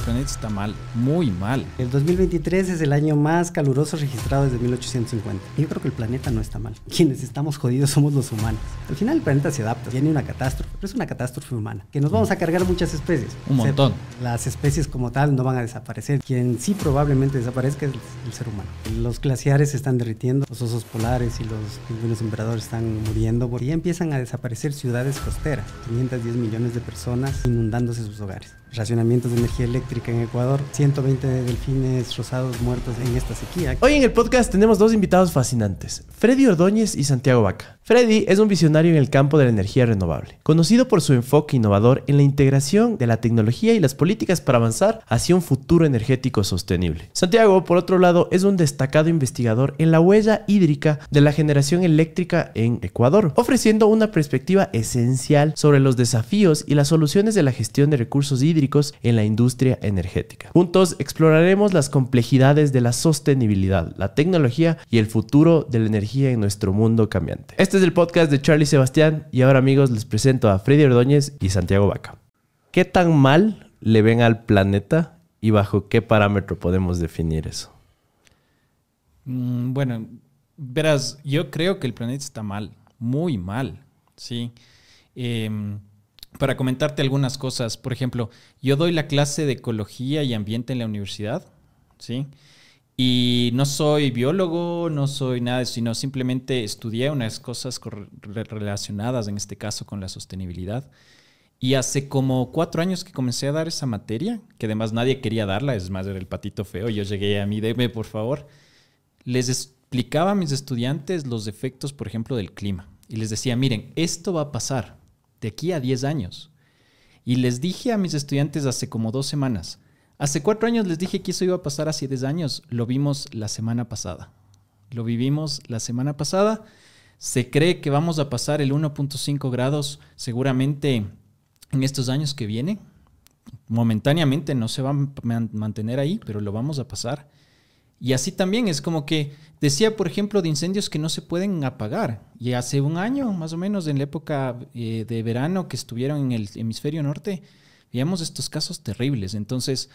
planeta está mal, muy mal. El 2023 es el año más caluroso registrado desde 1850. Y yo creo que el planeta no está mal. Quienes estamos jodidos somos los humanos. Al final el planeta se adapta, viene una catástrofe, pero es una catástrofe humana. Que nos vamos a cargar muchas especies. Un montón. Las especies como tal no van a desaparecer. Quien sí probablemente desaparezca es el ser humano. Los glaciares se están derritiendo, los osos polares y los pingüinos emperadores están muriendo. Y ya empiezan a desaparecer ciudades costeras. 510 millones de personas inundándose sus hogares. Racionamientos de energía eléctrica en Ecuador, 120 delfines rosados muertos en esta sequía. Hoy en el podcast tenemos dos invitados fascinantes, Freddy Ordóñez y Santiago Vaca. Freddy es un visionario en el campo de la energía renovable, conocido por su enfoque innovador en la integración de la tecnología y las políticas para avanzar hacia un futuro energético sostenible. Santiago, por otro lado, es un destacado investigador en la huella hídrica de la generación eléctrica en Ecuador, ofreciendo una perspectiva esencial sobre los desafíos y las soluciones de la gestión de recursos hídricos en la industria energética. Juntos exploraremos las complejidades de la sostenibilidad, la tecnología y el futuro de la energía en nuestro mundo cambiante. Este es el podcast de Charlie Sebastián y ahora, amigos, les presento a Freddy Ordóñez y Santiago Vaca. ¿Qué tan mal le ven al planeta y bajo qué parámetro podemos definir eso? Bueno, verás, yo creo que el planeta está mal, muy mal, ¿sí? Para comentarte algunas cosas, por ejemplo, yo doy la clase de ecología y ambiente en la universidad, ¿sí? Y no soy biólogo, no soy nada, sino simplemente estudié unas cosas relacionadas, en este caso, con la sostenibilidad. Y hace como 4 años que comencé a dar esa materia, que además nadie quería darla, es más, era el patito feo. Yo llegué a mí, deme, por favor. Les explicaba a mis estudiantes los efectos, por ejemplo, del clima. Y les decía, miren, esto va a pasar de aquí a 10 años. Y les dije a mis estudiantes hace como 2 semanas. Hace 4 años les dije que eso iba a pasar hace 10 años. Lo vimos la semana pasada. Lo vivimos la semana pasada. Se cree que vamos a pasar el 1.5 grados seguramente en estos años que vienen. Momentáneamente no se va a mantener ahí, pero lo vamos a pasar. Y así también es como que decía, por ejemplo, de incendios que no se pueden apagar. Y hace 1 año, más o menos, en la época de verano que estuvieron en el hemisferio norte, veíamos estos casos terribles. Entonces,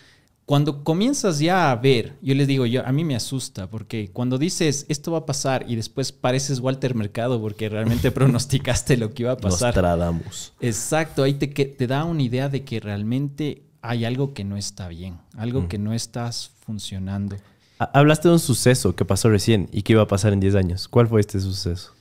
cuando comienzas ya a ver, yo les digo, a mí me asusta, porque cuando dices esto va a pasar y después pareces Walter Mercado porque realmente pronosticaste lo que iba a pasar. Nostradamus. Exacto, ahí te da una idea de que realmente hay algo que no está bien, algo que no está funcionando. Hablaste de un suceso que pasó recién y que iba a pasar en 10 años. ¿Cuál fue este suceso?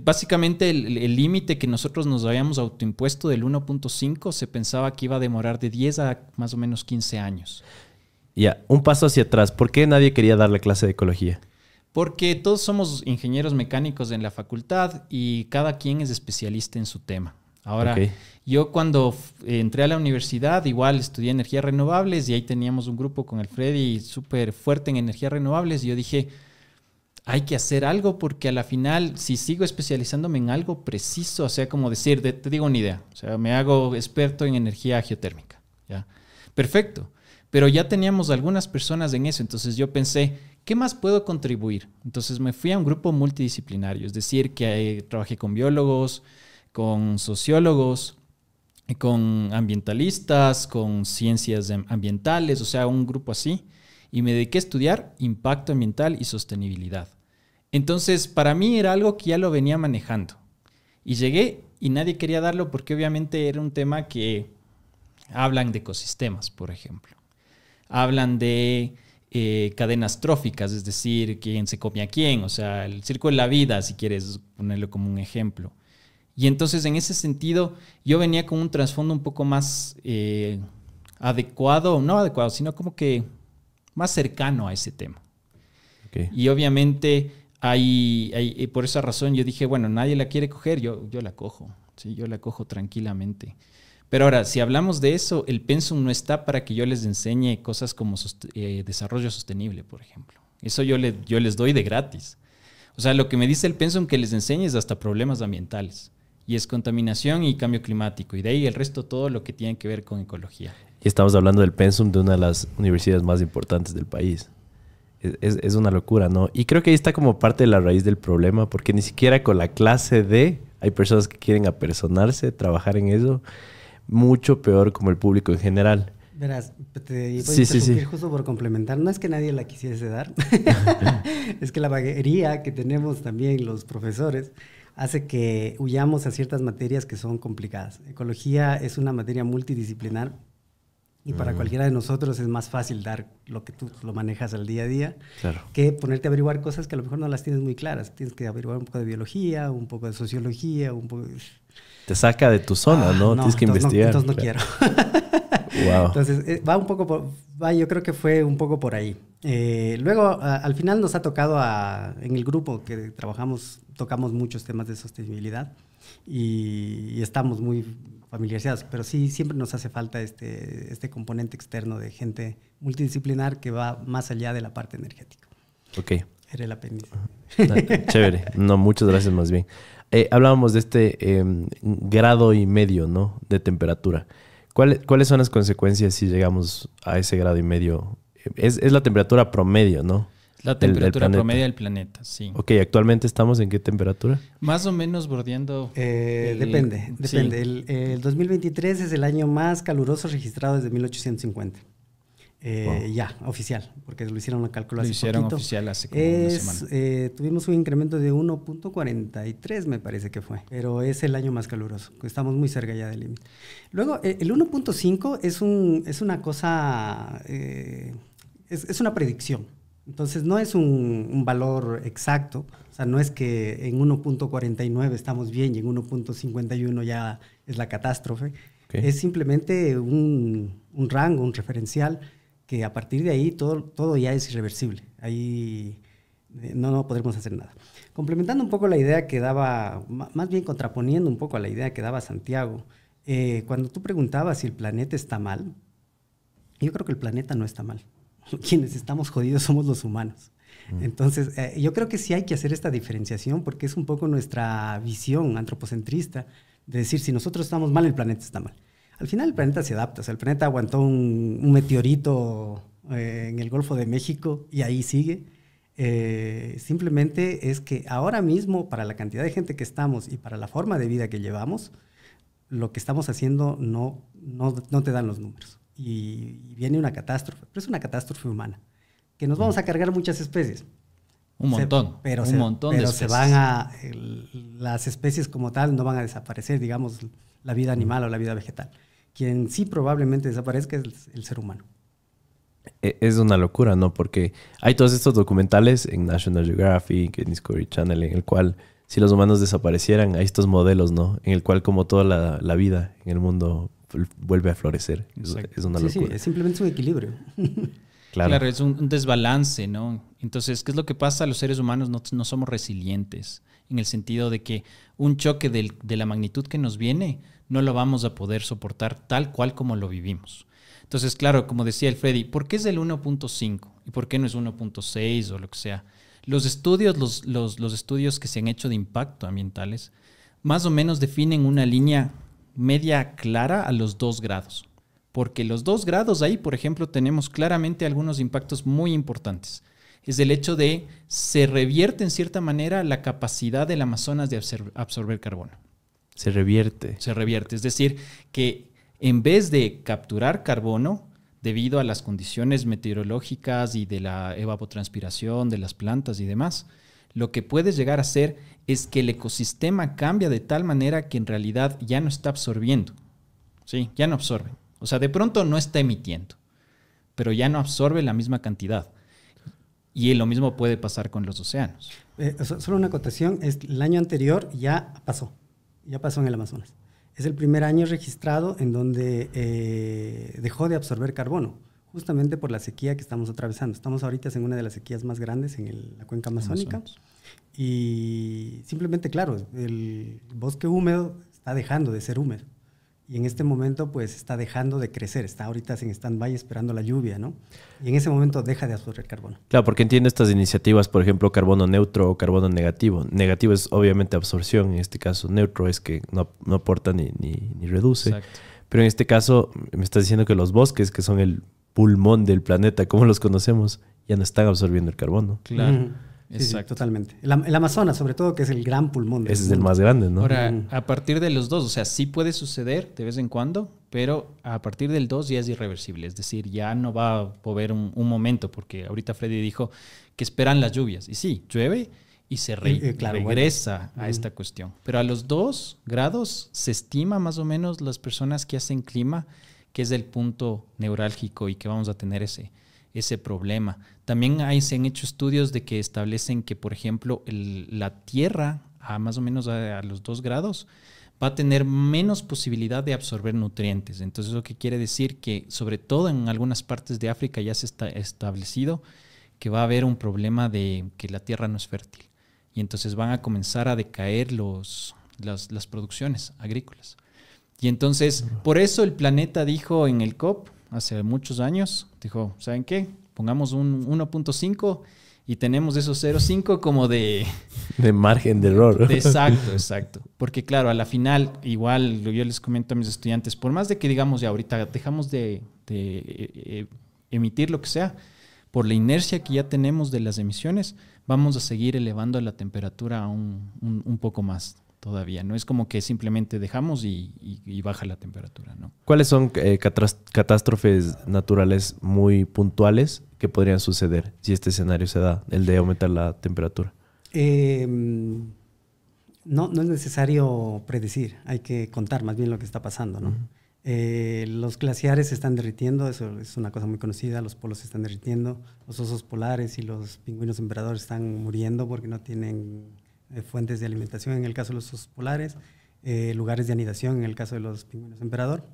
Básicamente el límite que nosotros nos habíamos autoimpuesto del 1.5 se pensaba que iba a demorar de 10 a más o menos 15 años. Ya, un paso hacia atrás. ¿Por qué nadie quería dar la clase de ecología? Porque todos somos ingenieros mecánicos en la facultad y cada quien es especialista en su tema. Ahora, yo cuando entré a la universidad, igual estudié energías renovables y ahí teníamos un grupo con el Freddy súper fuerte en energías renovables y yo dije, hay que hacer algo porque a la final, si sigo especializándome en algo preciso, o sea, como decir, te digo una idea, o sea, me hago experto en energía geotérmica, ¿ya? Perfecto, pero ya teníamos algunas personas en eso, entonces yo pensé, ¿qué más puedo contribuir? Entonces me fui a un grupo multidisciplinario, es decir, que trabajé con biólogos, con sociólogos, con ambientalistas, con ciencias ambientales, o sea, un grupo así, y me dediqué a estudiar impacto ambiental y sostenibilidad. Entonces, para mí era algo que ya lo venía manejando. Y llegué y nadie quería darlo porque obviamente era un tema que hablan de ecosistemas, por ejemplo. Hablan de cadenas tróficas, es decir, quién se come a quién, o sea, el círculo de la vida, si quieres ponerlo como un ejemplo. Y entonces, en ese sentido, yo venía con un trasfondo un poco más adecuado, no adecuado, sino como que más cercano a ese tema. Okay. Y obviamente, por esa razón, yo dije, bueno, nadie la quiere coger, yo la cojo. Sí, yo la cojo tranquilamente. Pero ahora, si hablamos de eso, el pensum no está para que yo les enseñe cosas como desarrollo sostenible, por ejemplo. Eso yo les doy de gratis. O sea, lo que me dice el pensum que les enseñe es hasta problemas ambientales. Y es contaminación y cambio climático. Y de ahí el resto todo lo que tiene que ver con ecología. Y estamos hablando del pensum de una de las universidades más importantes del país. Es una locura, ¿no? Y creo que ahí está como parte de la raíz del problema, porque ni siquiera con la clase D hay personas que quieren apersonarse, trabajar en eso. Mucho peor como el público en general. Verás, te voy a interrumpir justo por complementar. No es que nadie la quisiese dar, es que la vaguería que tenemos también los profesores hace que huyamos a ciertas materias que son complicadas. Ecología es una materia multidisciplinar y para cualquiera de nosotros es más fácil dar lo que tú lo manejas al día a día, claro, que ponerte a averiguar cosas que a lo mejor no las tienes muy claras. Tienes que averiguar un poco de biología, un poco de sociología, un poco de... Te saca de tu zona, ¿no? Tienes que investigar. Entonces no quiero. Wow. Entonces, va un poco yo creo que fue un poco por ahí. Luego, al final nos ha tocado en el grupo que trabajamos, tocamos muchos temas de sostenibilidad y estamos muy familiarizados, pero sí, siempre nos hace falta este componente externo de gente multidisciplinar que va más allá de la parte energética. Ok. Era el apéndice. Chévere. No, muchas gracias más bien. Hablábamos de este grado y medio, ¿no? De temperatura. ¿Cuáles son las consecuencias si llegamos a ese grado y medio? Es la temperatura promedio, ¿no? La temperatura promedio del planeta, sí. Ok, ¿actualmente estamos en qué temperatura? Más o menos bordeando... Depende. Sí. El 2023 es el año más caluroso registrado desde 1850. Wow. Ya, oficial, porque lo hicieron un cálculo hace poquito. Lo hicieron oficial hace como una semana. Tuvimos un incremento de 1.43, me parece que fue, pero es el año más caluroso. Estamos muy cerca ya del límite. Luego, el 1.5 es una cosa, es una predicción. Entonces, no es un valor exacto. O sea, no es que en 1.49 estamos bien y en 1.51 ya es la catástrofe. Okay. Es simplemente un rango, un referencial, que a partir de ahí todo ya es irreversible. Ahí no podremos hacer nada. Complementando un poco la idea que daba, más bien contraponiendo un poco a la idea que daba Santiago, cuando tú preguntabas si el planeta está mal, yo creo que el planeta no está mal. Quienes estamos jodidos somos los humanos. Entonces, yo creo que sí hay que hacer esta diferenciación porque es un poco nuestra visión antropocentrista de decir, si nosotros estamos mal, el planeta está mal. Al final el planeta se adapta, o sea, el planeta aguantó un meteorito en el Golfo de México y ahí sigue. Simplemente es que ahora mismo, para la cantidad de gente que estamos y para la forma de vida que llevamos, lo que estamos haciendo no te dan los números. Y viene una catástrofe, pero es una catástrofe humana, que nos vamos a cargar muchas especies. Un montón, pero se van las especies como tal no van a desaparecer, digamos, la vida animal o la vida vegetal. Quien sí probablemente desaparezca es el ser humano. Es una locura, ¿no? Porque hay todos estos documentales en National Geographic, en Discovery Channel, en el cual si los humanos desaparecieran, hay estos modelos, ¿no? En el cual como toda la vida en el mundo vuelve a florecer. Es una locura. Sí, es simplemente un equilibrio. Claro, es un desbalance, ¿no? Entonces, ¿qué es lo que pasa? Los seres humanos no somos resilientes, en el sentido de que un choque de la magnitud que nos viene no lo vamos a poder soportar tal cual como lo vivimos. Entonces, claro, como decía el Freddy, ¿por qué es el 1.5? ¿Y por qué no es 1.6 o lo que sea? Los estudios que se han hecho de impacto ambientales más o menos definen una línea media clara a los 2 grados. Porque los 2 grados ahí, por ejemplo, tenemos claramente algunos impactos muy importantes. Es el hecho de se revierte en cierta manera la capacidad del Amazonas de absorber carbono. Se revierte. Se revierte. Es decir, que en vez de capturar carbono, debido a las condiciones meteorológicas y de la evapotranspiración de las plantas y demás, lo que puede llegar a hacer es que el ecosistema cambia de tal manera que en realidad ya no está absorbiendo. Sí, ya no absorbe. O sea, de pronto no está emitiendo, pero ya no absorbe la misma cantidad. Y lo mismo puede pasar con los océanos. Solo una acotación, el año anterior ya pasó en el Amazonas. Es el primer año registrado en donde dejó de absorber carbono, justamente por la sequía que estamos atravesando. Estamos ahorita en una de las sequías más grandes en la cuenca amazónica. Y simplemente, claro, el bosque húmedo está dejando de ser húmedo. Y en este momento, pues, está dejando de crecer. Está ahorita en stand-by esperando la lluvia, ¿no? Y en ese momento deja de absorber carbono. Claro, porque entiendo estas iniciativas, por ejemplo, carbono neutro o carbono negativo. Negativo es obviamente absorción, en este caso. Neutro es que no aporta ni reduce. Exacto. Pero en este caso, me estás diciendo que los bosques, que son el pulmón del planeta, como los conocemos, ya no están absorbiendo el carbono. Claro. Sí, totalmente. El Amazonas, sobre todo, que es el gran pulmón. Ese es el más grande, ¿no? Ahora, a partir de los 2, o sea, sí puede suceder de vez en cuando, pero a partir del 2 ya es irreversible. Es decir, ya no va a haber un momento, porque ahorita Freddy dijo que esperan las lluvias. Y sí, llueve y se regresa a esta cuestión. Pero a los 2 grados se estima más o menos las personas que hacen clima, que es el punto neurálgico y que vamos a tener ese problema. También se han hecho estudios de que establecen que, por ejemplo, la Tierra, más o menos a los 2 grados, va a tener menos posibilidad de absorber nutrientes. Entonces, lo que quiere decir que, sobre todo en algunas partes de África, ya se está establecido que va a haber un problema de que la tierra no es fértil. Y entonces van a comenzar a decaer las producciones agrícolas. Y entonces, por eso el planeta dijo en el COP, hace muchos años, dijo, ¿saben qué? Pongamos un 1.5 y tenemos esos 0.5 como de margen de error. Exacto. Porque claro, a la final, igual yo les comento a mis estudiantes, por más de que digamos ya ahorita dejamos de emitir lo que sea, por la inercia que ya tenemos de las emisiones, vamos a seguir elevando la temperatura a un poco más todavía. No es como que simplemente dejamos y baja la temperatura, ¿no? ¿Cuáles son catástrofes naturales muy puntuales que podrían suceder si este escenario se da, el de aumentar la temperatura? No es necesario predecir, hay que contar más bien lo que está pasando, ¿no? Los glaciares se están derritiendo, eso es una cosa muy conocida, los polos se están derritiendo, los osos polares y los pingüinos emperadores están muriendo porque no tienen fuentes de alimentación en el caso de los osos polares, lugares de anidación en el caso de los pingüinos emperador.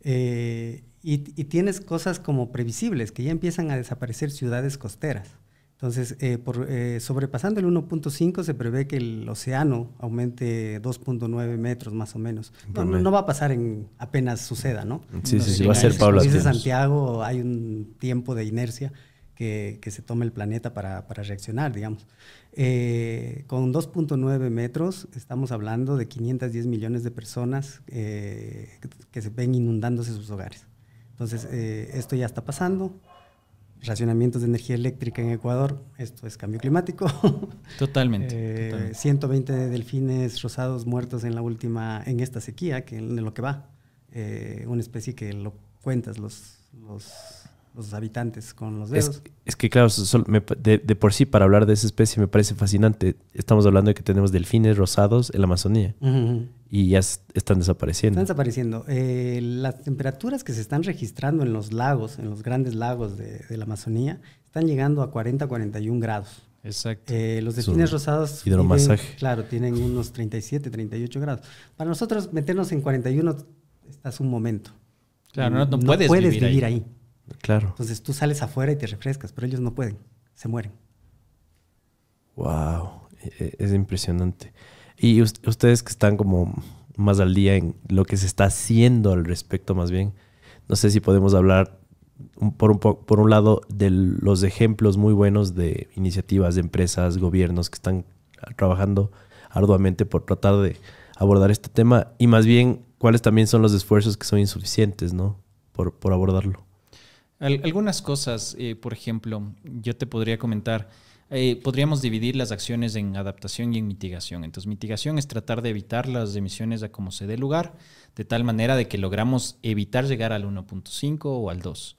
Y tienes cosas como previsibles, que ya empiezan a desaparecer ciudades costeras. Entonces, sobrepasando el 1.5 se prevé que el océano aumente 2.9 metros más o menos. No va a pasar en apenas suceda, ¿no? Sí, va a ser paulatino. Como dice Santiago, hay un tiempo de inercia que se toma el planeta para reaccionar, digamos. Con 2.9 metros estamos hablando de 510 millones de personas que se ven inundándose sus hogares. Entonces, esto ya está pasando. Racionamientos de energía eléctrica en Ecuador, esto es cambio climático. Totalmente. 120 delfines rosados muertos en esta sequía, que en lo que va. Una especie que lo cuentas los habitantes con los dedos. Es que claro, de por sí, para hablar de esa especie me parece fascinante. Estamos hablando de que tenemos delfines rosados en la Amazonía. Y ya están desapareciendo. Están desapareciendo. Las temperaturas que se están registrando en los lagos, en los grandes lagos de la Amazonía, están llegando a 40, 41 grados. Exacto. Los delfines rosados tienen unos 37, 38 grados. Para nosotros meternos en 41 estás un momento. Claro, no puedes vivir ahí. Claro. Entonces tú sales afuera y te refrescas, pero ellos no pueden, se mueren. Wow, es impresionante. Y ustedes que están como más al día en lo que se está haciendo al respecto más bien, no sé si podemos hablar por un lado de los ejemplos muy buenos de iniciativas de empresas, gobiernos que están trabajando arduamente por tratar de abordar este tema y más bien cuáles también son los esfuerzos que son insuficientes, ¿no? por abordarlo. Algunas cosas, por ejemplo, yo te podría comentar, podríamos dividir las acciones en adaptación y en mitigación. Entonces, mitigación es tratar de evitar las emisiones a como se dé lugar, de tal manera de que logramos evitar llegar al 1.5 o al 2.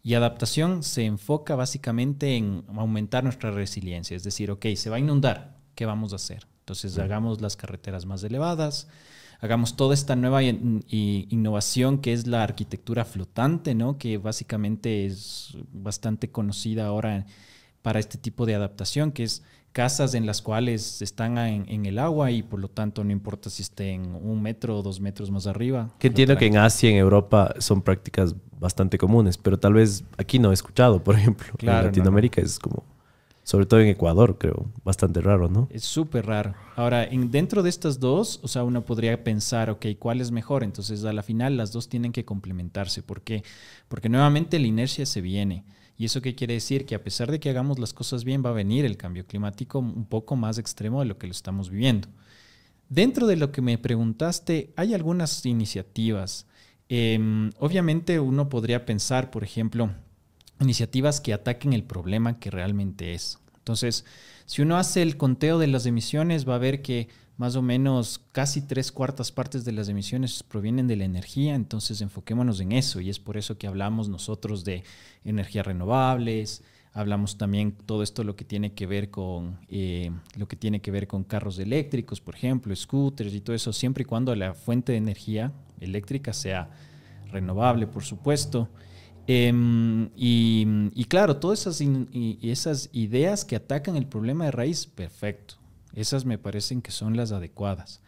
Y adaptación se enfoca básicamente en aumentar nuestra resiliencia, es decir, ok, se va a inundar, ¿qué vamos a hacer? Entonces, hagamos las carreteras más elevadas, hagamos toda esta nueva innovación que es la arquitectura flotante, ¿no? Que básicamente es bastante conocida ahora para este tipo de adaptación, que es casas en las cuales están en el agua y por lo tanto no importa si estén 1 metro o 2 metros más arriba. Que entiendo que en Asia, en Europa son prácticas bastante comunes, pero tal vez aquí no he escuchado, por ejemplo. Claro, en Latinoamérica es como, sobre todo en Ecuador, creo, bastante raro, ¿no? Es súper raro. Ahora, dentro de estas dos, o sea, uno podría pensar, ok, ¿cuál es mejor? Entonces, a la final, las dos tienen que complementarse. ¿Por qué? Porque nuevamente la inercia se viene. ¿Y eso qué quiere decir? Que a pesar de que hagamos las cosas bien, va a venir el cambio climático un poco más extremo de lo que lo estamos viviendo. Dentro de lo que me preguntaste, hay algunas iniciativas. Obviamente uno podría pensar, por ejemplo, iniciativas que ataquen el problema que realmente es. Entonces, si uno hace el conteo de las emisiones, va a ver que más o menos casi 3/4 partes de las emisiones provienen de la energía. Entonces, enfoquémonos en eso, y es por eso que hablamos nosotros de energías renovables. Hablamos también todo esto lo que tiene que ver con carros eléctricos, por ejemplo, scooters y todo eso, siempre y cuando la fuente de energía eléctrica sea renovable, por supuesto. Y claro, todas esas ideas que atacan el problema de raíz, perfecto. Esas me parecen que son las adecuadas.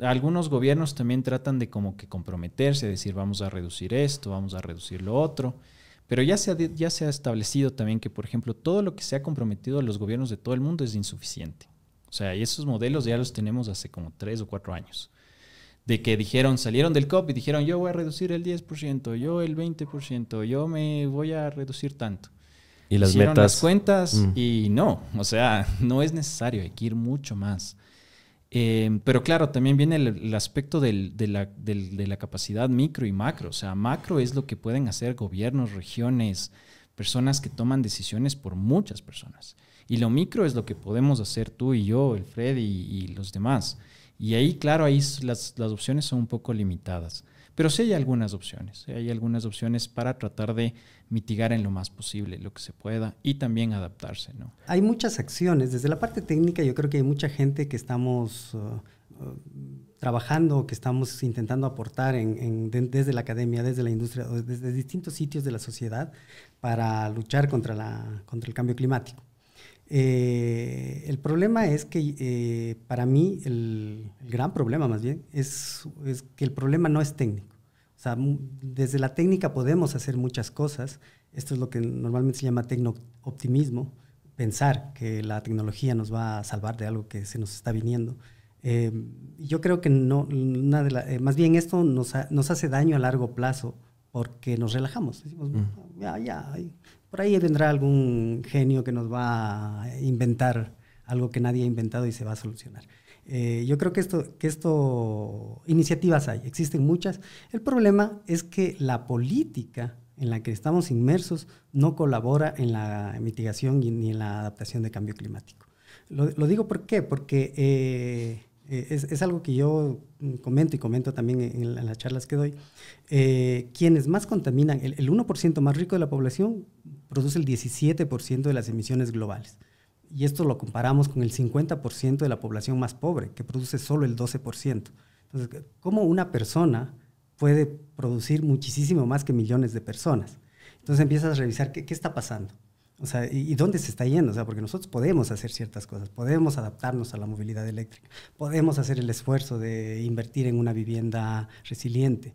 Algunos gobiernos también tratan de como que comprometerse, a decir vamos a reducir esto, vamos a reducir lo otro. Pero ya se ha establecido también que, por ejemplo, todo lo que se ha comprometido a los gobiernos de todo el mundo es insuficiente. O sea, y esos modelos ya los tenemos hace como 3 o 4 años. De que salieron del COP y dijeron, yo voy a reducir el 10%, yo el 20%, yo me voy a reducir tanto. Y las hicieron metas. Las cuentas y no, o sea, no es necesario, hay que ir mucho más. Pero claro, también viene el aspecto de la capacidad micro y macro. O sea, macro es lo que pueden hacer gobiernos, regiones, personas que toman decisiones por muchas personas. Y lo micro es lo que podemos hacer tú y yo, el Freddy y los demás. Y ahí, claro, ahí las opciones son un poco limitadas. Pero sí hay algunas opciones. Hay algunas opciones para tratar de mitigar en lo más posible lo que se pueda y también adaptarse, ¿no? Hay muchas acciones. Desde la parte técnica yo creo que hay mucha gente que estamos trabajando, que estamos intentando aportar desde la academia, desde la industria, desde distintos sitios de la sociedad para luchar contra el cambio climático. El problema es que para mí el gran problema más bien es que el problema no es técnico. O sea, desde la técnica podemos hacer muchas cosas. Esto es lo que normalmente se llama tecno-optimismo, pensar que la tecnología nos va a salvar de algo que se nos está viniendo. Yo creo que más bien esto nos hace daño a largo plazo porque nos relajamos. Decimos, por ahí vendrá algún genio que nos va a inventar algo que nadie ha inventado y se va a solucionar. Yo creo que iniciativas hay, existen muchas. El problema es que la política en la que estamos inmersos no colabora en la mitigación ni en la adaptación de cambio climático. Lo digo ¿por qué? Porque es algo que yo comento también en las charlas que doy. Quienes más contaminan, el 1% más rico de la población produce el 17% de las emisiones globales. Y esto lo comparamos con el 50% de la población más pobre, que produce solo el 12%. Entonces, ¿cómo una persona puede producir muchísimo más que millones de personas? Entonces empiezas a revisar qué está pasando. O sea, ¿y dónde se está yendo? O sea, porque nosotros podemos hacer ciertas cosas, podemos adaptarnos a la movilidad eléctrica, podemos hacer el esfuerzo de invertir en una vivienda resiliente.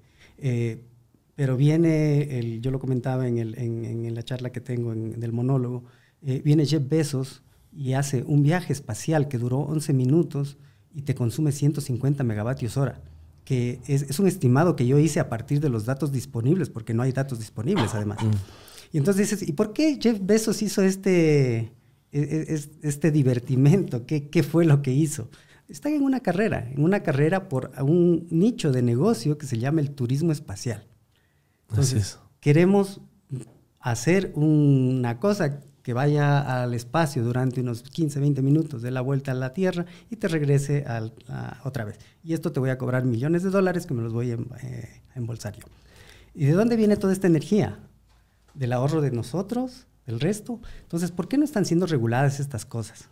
Pero viene, yo lo comentaba en la charla que tengo del monólogo, viene Jeff Bezos y hace un viaje espacial que duró 11 minutos y te consume 150 megavatios hora, que es un estimado que yo hice a partir de los datos disponibles, porque no hay datos disponibles además. Y entonces dices, ¿y por qué Jeff Bezos hizo este divertimento? ¿Qué fue lo que hizo? Están en una carrera por un nicho de negocio que se llama el turismo espacial. Entonces, queremos hacer una cosa que vaya al espacio durante unos 15, 20 minutos, dé la vuelta a la Tierra y te regrese otra vez. Y esto te voy a cobrar millones de dólares que me los voy a embolsar yo. ¿Y de dónde viene toda esta energía? Del ahorro de nosotros, del resto. Entonces, ¿por qué no están siendo reguladas estas cosas?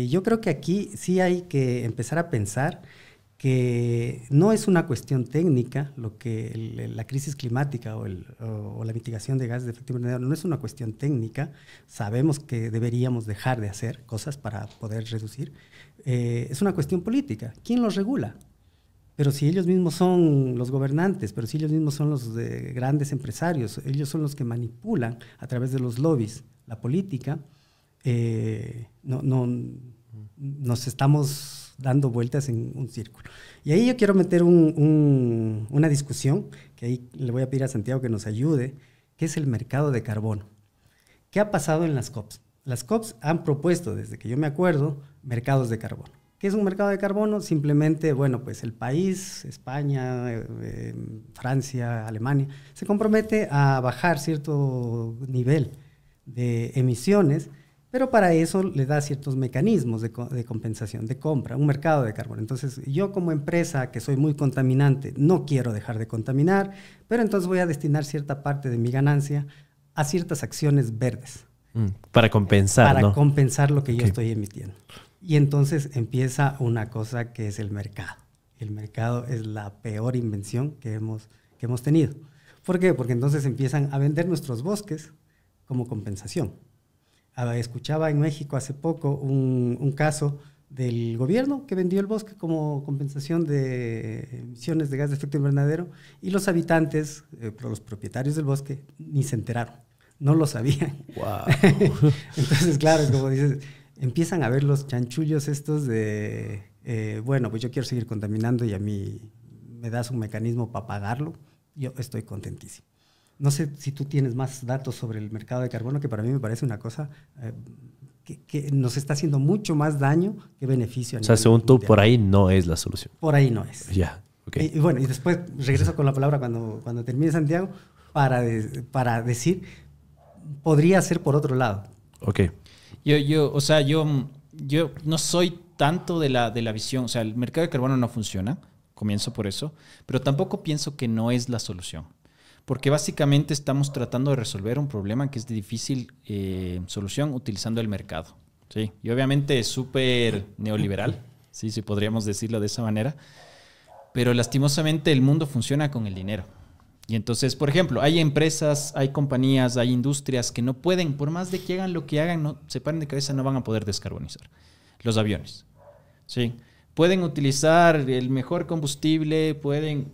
Yo creo que aquí sí hay que empezar a pensar que no es una cuestión técnica lo que la crisis climática o la mitigación de gases de efecto invernadero no es una cuestión técnica. Sabemos que deberíamos dejar de hacer cosas para poder reducir. Es una cuestión política. ¿Quién los regula? Pero si ellos mismos son los gobernantes, pero si ellos mismos son los grandes empresarios, ellos son los que manipulan a través de los lobbies la política, nos estamos dando vueltas en un círculo. Y ahí yo quiero meter una discusión, que ahí le voy a pedir a Santiago que nos ayude, que es el mercado de carbono. ¿Qué ha pasado en las COPs? Las COPs han propuesto, desde que yo me acuerdo, mercados de carbono. ¿Qué es un mercado de carbono? Simplemente, bueno, pues el país, España, Francia, Alemania, se compromete a bajar cierto nivel de emisiones Pero para eso le da ciertos mecanismos de compensación, de compra, un mercado de carbono. Entonces, yo como empresa que soy muy contaminante, no quiero dejar de contaminar, pero entonces voy a destinar cierta parte de mi ganancia a ciertas acciones verdes. Para compensar, Para compensar lo que yo estoy emitiendo. Y entonces empieza una cosa que es el mercado. El mercado es la peor invención que hemos tenido. ¿Por qué? Porque entonces empiezan a vender nuestros bosques como compensación. Escuchaba en México hace poco un caso del gobierno que vendió el bosque como compensación de emisiones de gas de efecto invernadero y los habitantes, los propietarios del bosque, ni se enteraron, no lo sabían. Wow. Entonces, claro, es como dices, empiezan a ver los chanchullos estos de, bueno, pues yo quiero seguir contaminando y a mí me das un mecanismo para pagarlo, yo estoy contentísimo. No sé si tú tienes más datos sobre el mercado de carbono, que para mí me parece una cosa que nos está haciendo mucho más daño que beneficio. O sea, según tú, por ahí no es la solución. Por ahí no es. Ya, ok. Y bueno, y después regreso con la palabra cuando termine, Santiago, para decir, podría ser por otro lado. Ok. Yo no soy tanto de la visión, o sea, el mercado de carbono no funciona, comienzo por eso, pero tampoco pienso que no es la solución. Porque básicamente estamos tratando de resolver un problema que es de difícil solución utilizando el mercado, ¿sí? Y obviamente es súper neoliberal, ¿sí? Si podríamos decirlo de esa manera. Pero lastimosamente el mundo funciona con el dinero. Y entonces, por ejemplo, hay empresas, hay compañías, hay industrias que no pueden, por más de que hagan lo que hagan, no, se paren de cabeza, no van a poder descarbonizar. Los aviones, ¿sí? Pueden utilizar el mejor combustible,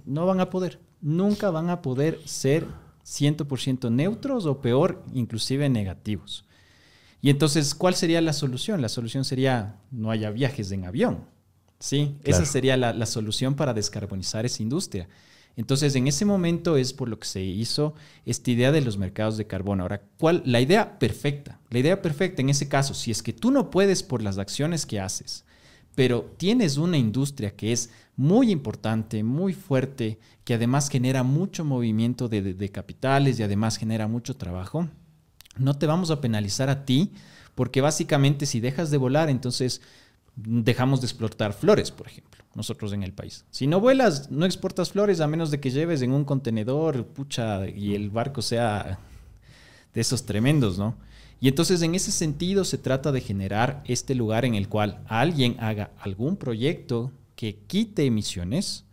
no van a poder. Nunca van a poder ser 100% neutros o peor, inclusive negativos. Y entonces, ¿cuál sería la solución? La solución sería no haya viajes en avión, ¿sí? Claro. Esa sería la solución para descarbonizar esa industria. Entonces, en ese momento es por lo que se hizo esta idea de los mercados de carbono. Ahora, la idea perfecta en ese caso, si es que tú no puedes por las acciones que haces, pero tienes una industria que es muy importante, muy fuerte, que además genera mucho movimiento de capitales y además genera mucho trabajo, no te vamos a penalizar a ti, porque básicamente si dejas de volar, entonces dejamos de explotar flores, por ejemplo, nosotros en el país. Si no vuelas, no exportas flores a menos de que lleves en un contenedor, y el barco sea de esos tremendos, ¿no? Y entonces en ese sentido se trata de generar este lugar en el cual alguien haga algún proyecto que quite emisiones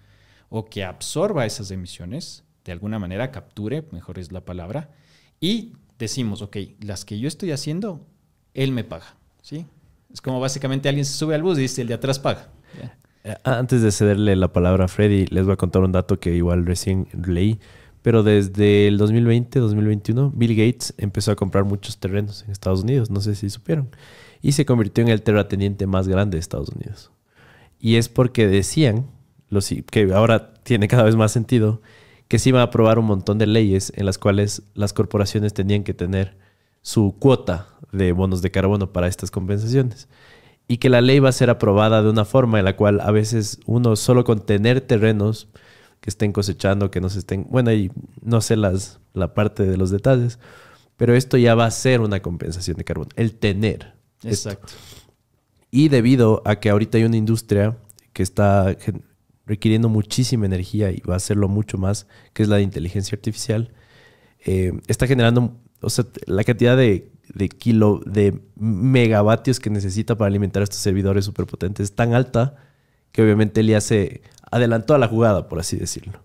o que absorba esas emisiones, de alguna manera capture, mejor es la palabra, y decimos, ok, las que yo estoy haciendo, él me paga, ¿sí? Es como básicamente alguien se sube al bus y dice, el de atrás paga. ¿Ya? Antes de cederle la palabra a Freddy, les voy a contar un dato que igual recién leí. Pero desde el 2020, 2021, Bill Gates empezó a comprar muchos terrenos en Estados Unidos, no sé si supieron, y se convirtió en el terrateniente más grande de Estados Unidos. Y es porque decían, que ahora tiene cada vez más sentido, que se iban a aprobar un montón de leyes en las cuales las corporaciones tenían que tener su cuota de bonos de carbono para estas compensaciones. Y que la ley va a ser aprobada de una forma en la cual a veces uno solo con tener terrenos que estén cosechando, que no se estén... Bueno, y no sé la parte de los detalles, pero esto ya va a ser una compensación de carbono, el tener. Exacto. Esto. Y debido a que ahorita hay una industria que está requiriendo muchísima energía y va a hacerlo mucho más, que es la de inteligencia artificial, está generando... O sea, la cantidad de megavatios que necesita para alimentar a estos servidores superpotentes es tan alta que obviamente él ya se adelantó a la jugada, por así decirlo.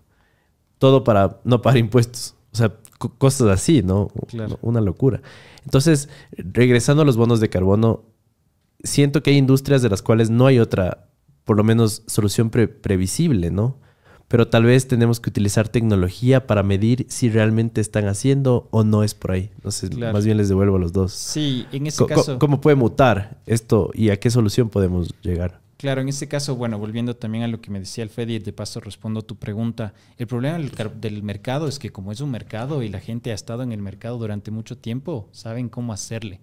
Todo para no pagar impuestos. O sea, cosas así, ¿no? Claro. Una locura. Entonces, regresando a los bonos de carbono, siento que hay industrias de las cuales no hay otra, por lo menos, solución previsible, ¿no? Pero tal vez tenemos que utilizar tecnología para medir si realmente están haciendo o no es por ahí. Entonces, claro, más bien les devuelvo a los dos. Sí, en ese caso... ¿Cómo puede mutar esto y a qué solución podemos llegar? Claro, en este caso, bueno, volviendo también a lo que me decía el Fede, y de paso respondo a tu pregunta. El problema del mercado es que como es un mercado y la gente ha estado en el mercado durante mucho tiempo, saben cómo hacerle.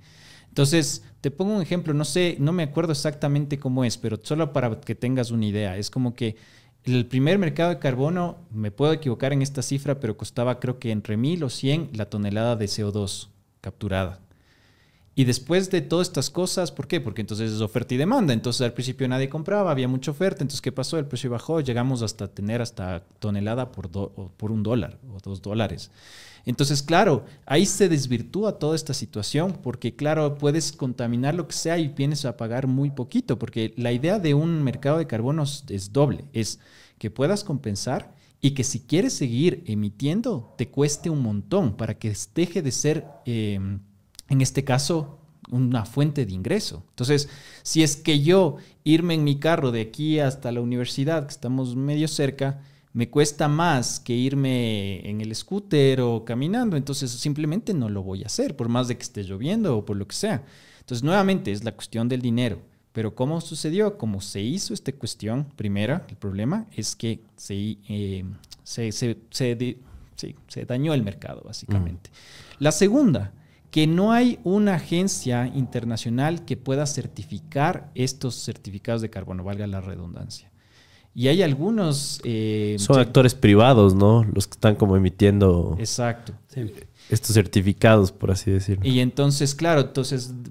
Entonces, te pongo un ejemplo, no me acuerdo exactamente cómo es, pero solo para que tengas una idea. Es como que el primer mercado de carbono, me puedo equivocar en esta cifra, pero costaba creo que entre 1,000 o 100 la tonelada de CO2 capturada. Y después de todas estas cosas, ¿por qué? Porque entonces es oferta y demanda. Entonces al principio nadie compraba, había mucha oferta. Entonces, ¿qué pasó? El precio bajó, llegamos hasta tener hasta tonelada por $1 o $2. Entonces, claro, ahí se desvirtúa toda esta situación porque, claro, puedes contaminar lo que sea y vienes a pagar muy poquito. Porque la idea de un mercado de carbono es doble. Es que puedas compensar y que si quieres seguir emitiendo, te cueste un montón para que deje de ser... en este caso, una fuente de ingreso. Entonces, si es que yo irme en mi carro de aquí hasta la universidad, que estamos medio cerca, me cuesta más que irme en el scooter o caminando, entonces simplemente no lo voy a hacer, por más de que esté lloviendo o por lo que sea. Entonces, nuevamente, es la cuestión del dinero. Pero ¿cómo sucedió? Como se hizo esta cuestión, primera, el problema es que se dañó el mercado, básicamente. La segunda, que no hay una agencia internacional que pueda certificar estos certificados de carbono, valga la redundancia. Y hay algunos... son actores privados, ¿no? Los que están como emitiendo... Exacto. Sí. Estos certificados, por así decirlo. Y entonces, claro,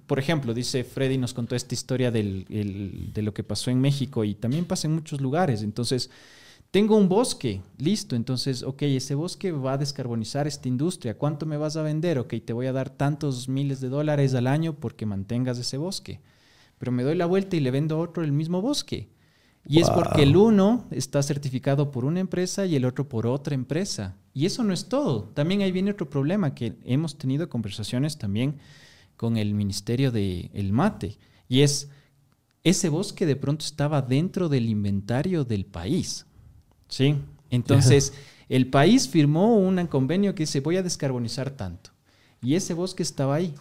por ejemplo, dice Freddy, nos contó esta historia de lo que pasó en México y también pasa en muchos lugares. Entonces... tengo un bosque, listo, entonces, ok, ese bosque va a descarbonizar esta industria. ¿Cuánto me vas a vender? Ok, te voy a dar tantos miles de dólares al año porque mantengas ese bosque. Pero me doy la vuelta y le vendo a otro el mismo bosque. Y es porque el uno está certificado por una empresa y el otro por otra empresa. Y eso no es todo. También ahí viene otro problema que hemos tenido conversaciones también con el Ministerio del Mate. Y es, ese bosque de pronto estaba dentro del inventario del país. Sí, entonces el país firmó un convenio que dice voy a descarbonizar tanto y ese bosque estaba ahí,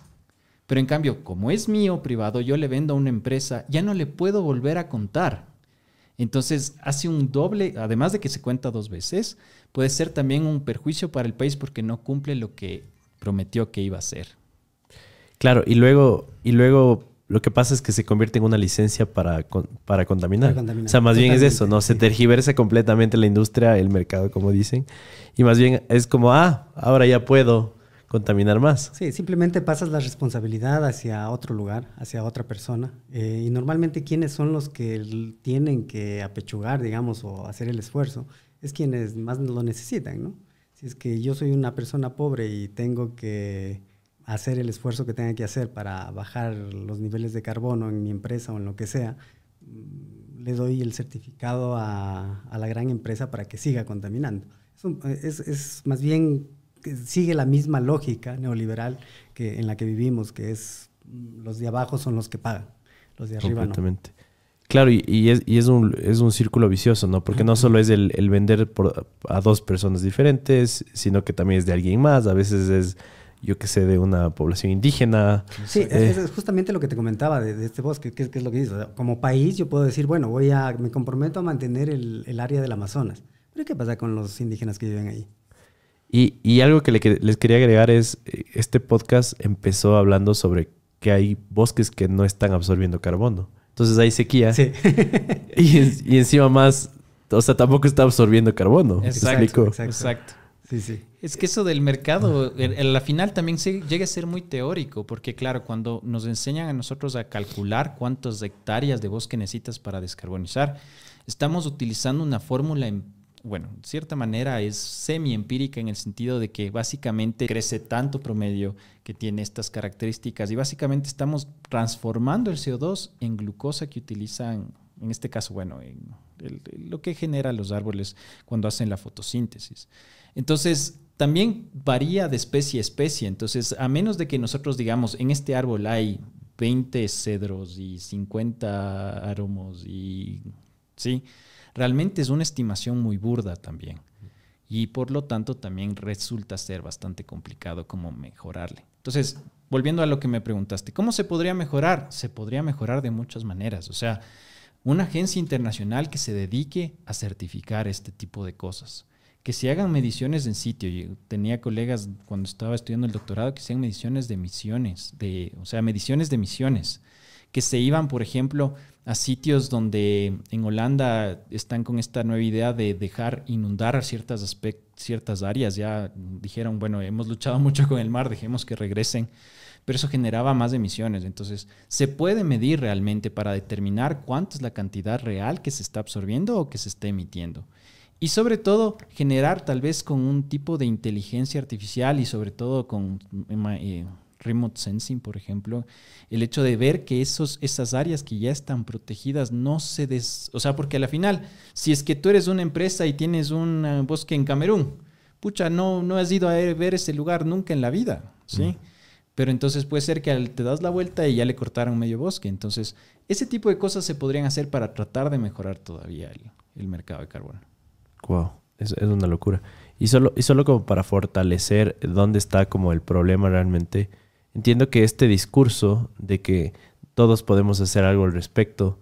pero en cambio como es mío privado, yo le vendo a una empresa, ya no le puedo volver a contar. Entonces hace un doble, además de que se cuenta 2 veces, puede ser también un perjuicio para el país porque no cumple lo que prometió que iba a hacer. Claro, y luego lo que pasa es que se convierte en una licencia para contaminar. O sea, más bien es eso, ¿no? Se tergiversa completamente la industria, el mercado, como dicen. Y más bien es como, ahora ya puedo contaminar más. Sí, simplemente pasas la responsabilidad hacia otro lugar, hacia otra persona. Y normalmente quienes son los que tienen que apechugar, digamos, o hacer el esfuerzo, es quienes más lo necesitan, ¿no? Si es que yo soy una persona pobre y tengo que hacer el esfuerzo que tenga que hacer para bajar los niveles de carbono en mi empresa o en lo que sea, le doy el certificado a la gran empresa para que siga contaminando. Es más bien que sigue la misma lógica neoliberal en la que vivimos, que es los de abajo son los que pagan, los de arriba completamente. No. Claro, y es un círculo vicioso, ¿no? Porque no solo es el vender a 2 personas diferentes, sino que también es de alguien más, a veces es... yo que sé, de una población indígena. Sí, es justamente lo que te comentaba de este bosque, que es lo que dices. O sea, como país yo puedo decir, bueno, me comprometo a mantener el área del Amazonas. Pero ¿qué pasa con los indígenas que viven ahí? Y algo que les quería agregar es, este podcast empezó hablando sobre que hay bosques que no están absorbiendo carbono. Entonces hay sequía. Sí. y encima más, o sea, tampoco está absorbiendo carbono. Exacto. Sí. Es que eso del mercado, a la final también llega a ser muy teórico, porque claro, cuando nos enseñan a nosotros a calcular cuántas hectáreas de bosque necesitas para descarbonizar, estamos utilizando una fórmula, en cierta manera es semi-empírica en el sentido de que básicamente crece tanto promedio que tiene estas características y básicamente estamos transformando el CO2 en glucosa que utilizan, en este caso, lo que generan los árboles cuando hacen la fotosíntesis. Entonces, también varía de especie a especie. Entonces, a menos de que nosotros digamos, en este árbol hay 20 cedros y 50 áromos ¿sí? Realmente es una estimación muy burda también. Y por lo tanto, también resulta ser bastante complicado cómo mejorarle. Entonces, volviendo a lo que me preguntaste, ¿cómo se podría mejorar? Se podría mejorar de muchas maneras. O sea, una agencia internacional que se dedique a certificar este tipo de cosas. Que se hagan mediciones en sitio. Yo tenía colegas cuando estaba estudiando el doctorado que hacían mediciones de emisiones, mediciones de emisiones, que se iban, por ejemplo, a sitios donde en Holanda están con esta nueva idea de dejar inundar ciertas áreas. Ya dijeron, bueno, hemos luchado mucho con el mar, dejemos que regresen. Pero eso generaba más emisiones. Entonces, se puede medir realmente para determinar cuánto es la cantidad real que se está absorbiendo o que se está emitiendo. Y sobre todo, generar tal vez con un tipo de inteligencia artificial y sobre todo con remote sensing, por ejemplo, el hecho de ver que esas áreas que ya están protegidas no se o sea, porque a la final, si es que tú eres una empresa y tienes un bosque en Camerún, pucha, no has ido a ver ese lugar nunca en la vida, ¿sí? Pero entonces puede ser que te das la vuelta y ya le cortaron medio bosque. Entonces, ese tipo de cosas se podrían hacer para tratar de mejorar todavía el mercado de carbono. Wow, es una locura. Y solo como para fortalecer dónde está como el problema realmente, entiendo que este discurso de que todos podemos hacer algo al respecto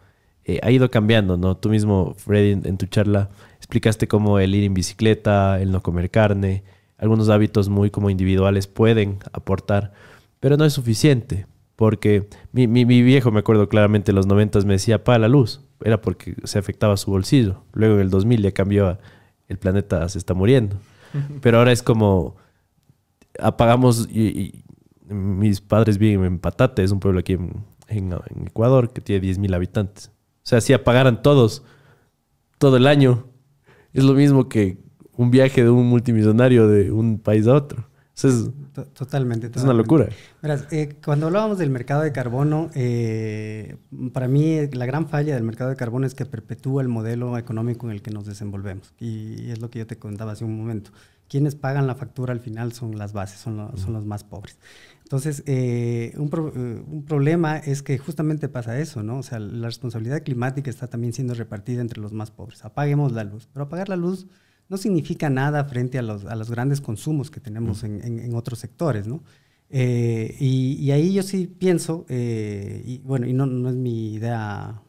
ha ido cambiando, ¿no? Tú mismo, Freddy, en tu charla explicaste cómo el ir en bicicleta, el no comer carne, algunos hábitos muy como individuales pueden aportar, pero no es suficiente. Porque mi viejo, me acuerdo claramente, en los 90s me decía, apaga la luz. Era porque se afectaba su bolsillo. Luego en el 2000 ya cambió, el planeta se está muriendo. Pero ahora es como, apagamos, y mis padres viven en Patate, es un pueblo aquí en Ecuador que tiene 10,000 habitantes. O sea, si apagaran todos, todo el año, es lo mismo que un viaje de un multimillonario de un país a otro. Totalmente. Es una locura. Verás, cuando hablábamos del mercado de carbono, para mí la gran falla del mercado de carbono es que perpetúa el modelo económico en el que nos desenvolvemos. Y es lo que yo te contaba hace un momento. Quienes pagan la factura al final son las bases, son los más pobres. Entonces, un problema es que justamente pasa eso, ¿no? O sea, la responsabilidad climática está también siendo repartida entre los más pobres. Apaguemos la luz, pero apagar la luz no significa nada frente a los grandes consumos que tenemos en otros sectores, ¿no? Y ahí yo sí pienso, y no es mi idea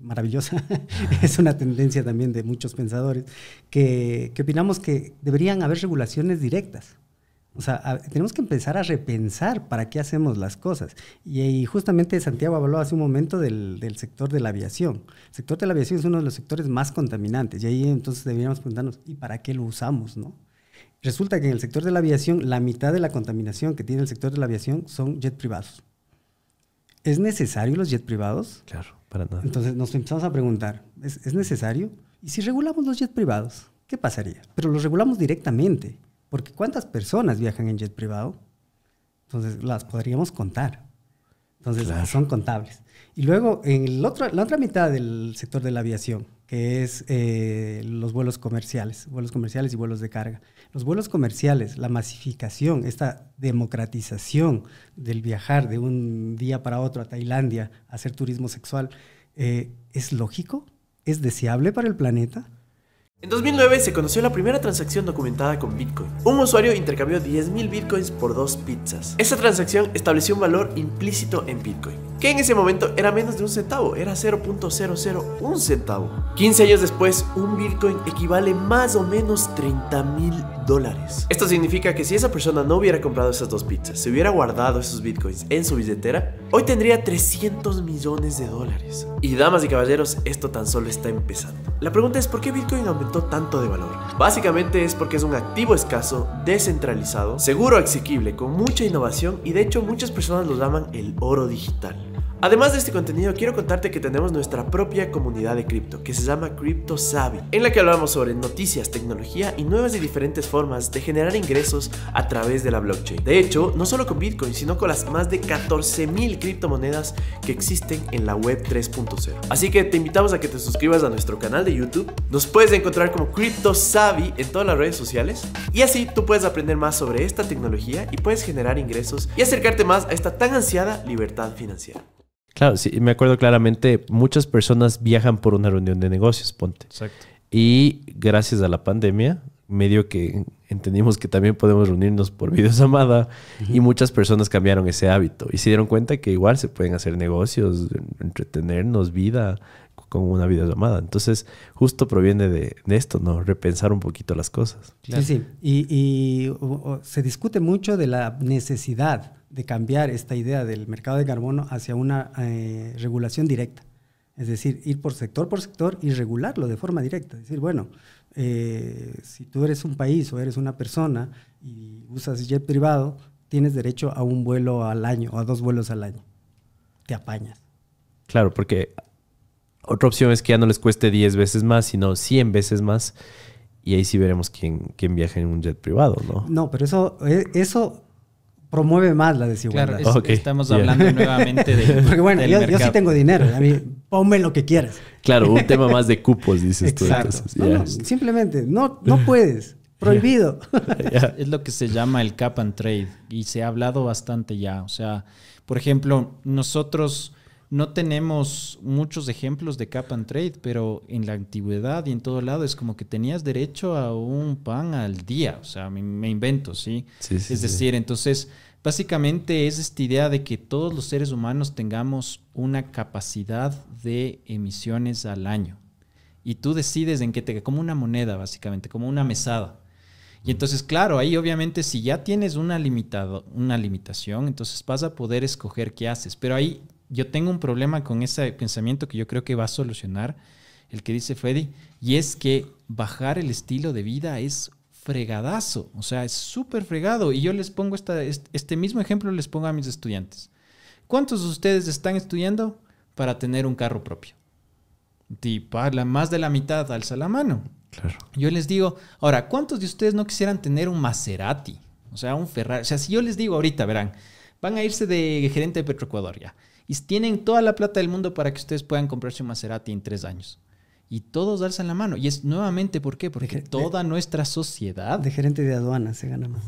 maravillosa, es una tendencia también de muchos pensadores, que opinamos que deberían haber regulaciones directas. O sea, tenemos que empezar a repensar para qué hacemos las cosas. Y justamente Santiago habló hace un momento del sector de la aviación. El sector de la aviación es uno de los sectores más contaminantes. Y ahí entonces deberíamos preguntarnos, ¿y para qué lo usamos, no? Resulta que en el sector de la aviación, la mitad de la contaminación que tiene el sector de la aviación son jets privados. ¿Es necesario los jets privados? Claro, para nada. Entonces nos empezamos a preguntar, ¿es necesario? Y si regulamos los jets privados, ¿qué pasaría? Pero los regulamos directamente. Porque ¿cuántas personas viajan en jet privado? Entonces, las podríamos contar. Entonces, claro, son contables. Y luego, en la otra mitad del sector de la aviación, que es los vuelos comerciales y vuelos de carga. Los vuelos comerciales, la masificación, esta democratización del viajar de un día para otro a Tailandia, a hacer turismo sexual, ¿es lógico? ¿Es deseable para el planeta? En 2009 se conoció la primera transacción documentada con Bitcoin. Un usuario intercambió 10,000 Bitcoins por 2 pizzas. Esta transacción estableció un valor implícito en Bitcoin, que en ese momento era menos de un centavo, era 0.001 centavo. 15 años después, un Bitcoin equivale más o menos $30,000. Esto significa que si esa persona no hubiera comprado esas 2 pizzas, se hubiera guardado esos Bitcoins en su billetera, hoy tendría $300 millones. Y damas y caballeros, esto tan solo está empezando. La pregunta es, ¿por qué Bitcoin aumentó tanto de valor? Básicamente es porque es un activo escaso, descentralizado, seguro, asequible, con mucha innovación y de hecho muchas personas lo llaman el oro digital. Además de este contenido, quiero contarte que tenemos nuestra propia comunidad de cripto, que se llama Crypto Savvy, en la que hablamos sobre noticias, tecnología y nuevas y diferentes formas de generar ingresos a través de la blockchain. De hecho, no solo con Bitcoin, sino con las más de 14,000 criptomonedas que existen en la web 3.0. Así que te invitamos a que te suscribas a nuestro canal de YouTube. Nos puedes encontrar como Crypto Savvy en todas las redes sociales. Y así tú puedes aprender más sobre esta tecnología y puedes generar ingresos y acercarte más a esta tan ansiada libertad financiera. Claro, sí, me acuerdo claramente, muchas personas viajan por una reunión de negocios, ponte. Exacto. Y gracias a la pandemia, medio que entendimos que también podemos reunirnos por videollamada y muchas personas cambiaron ese hábito y se dieron cuenta que igual se pueden hacer negocios, entretenernos, vida con una videollamada. Entonces, justo proviene de esto, ¿no? Repensar un poquito las cosas. Claro. Sí, sí. Y se discute mucho de la necesidad de cambiar esta idea del mercado de carbono hacia una regulación directa. Es decir, ir por sector y regularlo de forma directa. Es decir, bueno, si tú eres un país o eres una persona y usas jet privado, tienes derecho a un vuelo al año o a 2 vuelos al año. Te apañas. Claro, porque otra opción es que ya no les cueste 10 veces más, sino 100 veces más. Y ahí sí veremos quién viaja en un jet privado, ¿no? No, pero eso promueve más la desigualdad. Claro, estamos hablando nuevamente de... Porque bueno, yo sí tengo dinero. A mí, ponme lo que quieras. Claro, un tema más de cupos, dices tú. Exacto. Entonces, simplemente, no puedes. Prohibido. Es lo que se llama el cap and trade. Y se ha hablado bastante ya. O sea, por ejemplo, nosotros no tenemos muchos ejemplos de cap and trade, pero en la antigüedad y en todo lado es como que tenías derecho a un pan al día. O sea, me invento, ¿sí? Es decir, entonces, básicamente es esta idea de que todos los seres humanos tengamos una capacidad de emisiones al año. Y tú decides en qué como una moneda, básicamente, como una mesada. Y entonces, claro, ahí obviamente si ya tienes una limitación, entonces vas a poder escoger qué haces. Pero ahí yo tengo un problema con ese pensamiento que yo creo que va a solucionar el que dice Freddy, y es que bajar el estilo de vida es fregadazo, o sea, es súper fregado. Y yo les pongo este mismo ejemplo, les pongo a mis estudiantes. ¿Cuántos de ustedes están estudiando para tener un carro propio? Más de la mitad alza la mano. Claro. Yo les digo, ahora, ¿cuántos de ustedes no quisieran tener un Maserati? O sea, un Ferrari. O sea, si yo les digo ahorita, verán, van a irse de gerente de Petroecuador ya. Y tienen toda la plata del mundo para que ustedes puedan comprarse un Maserati en 3 años. Y todos alzan la mano. Y es nuevamente, ¿por qué? Porque toda nuestra sociedad... De gerente de aduana se gana más.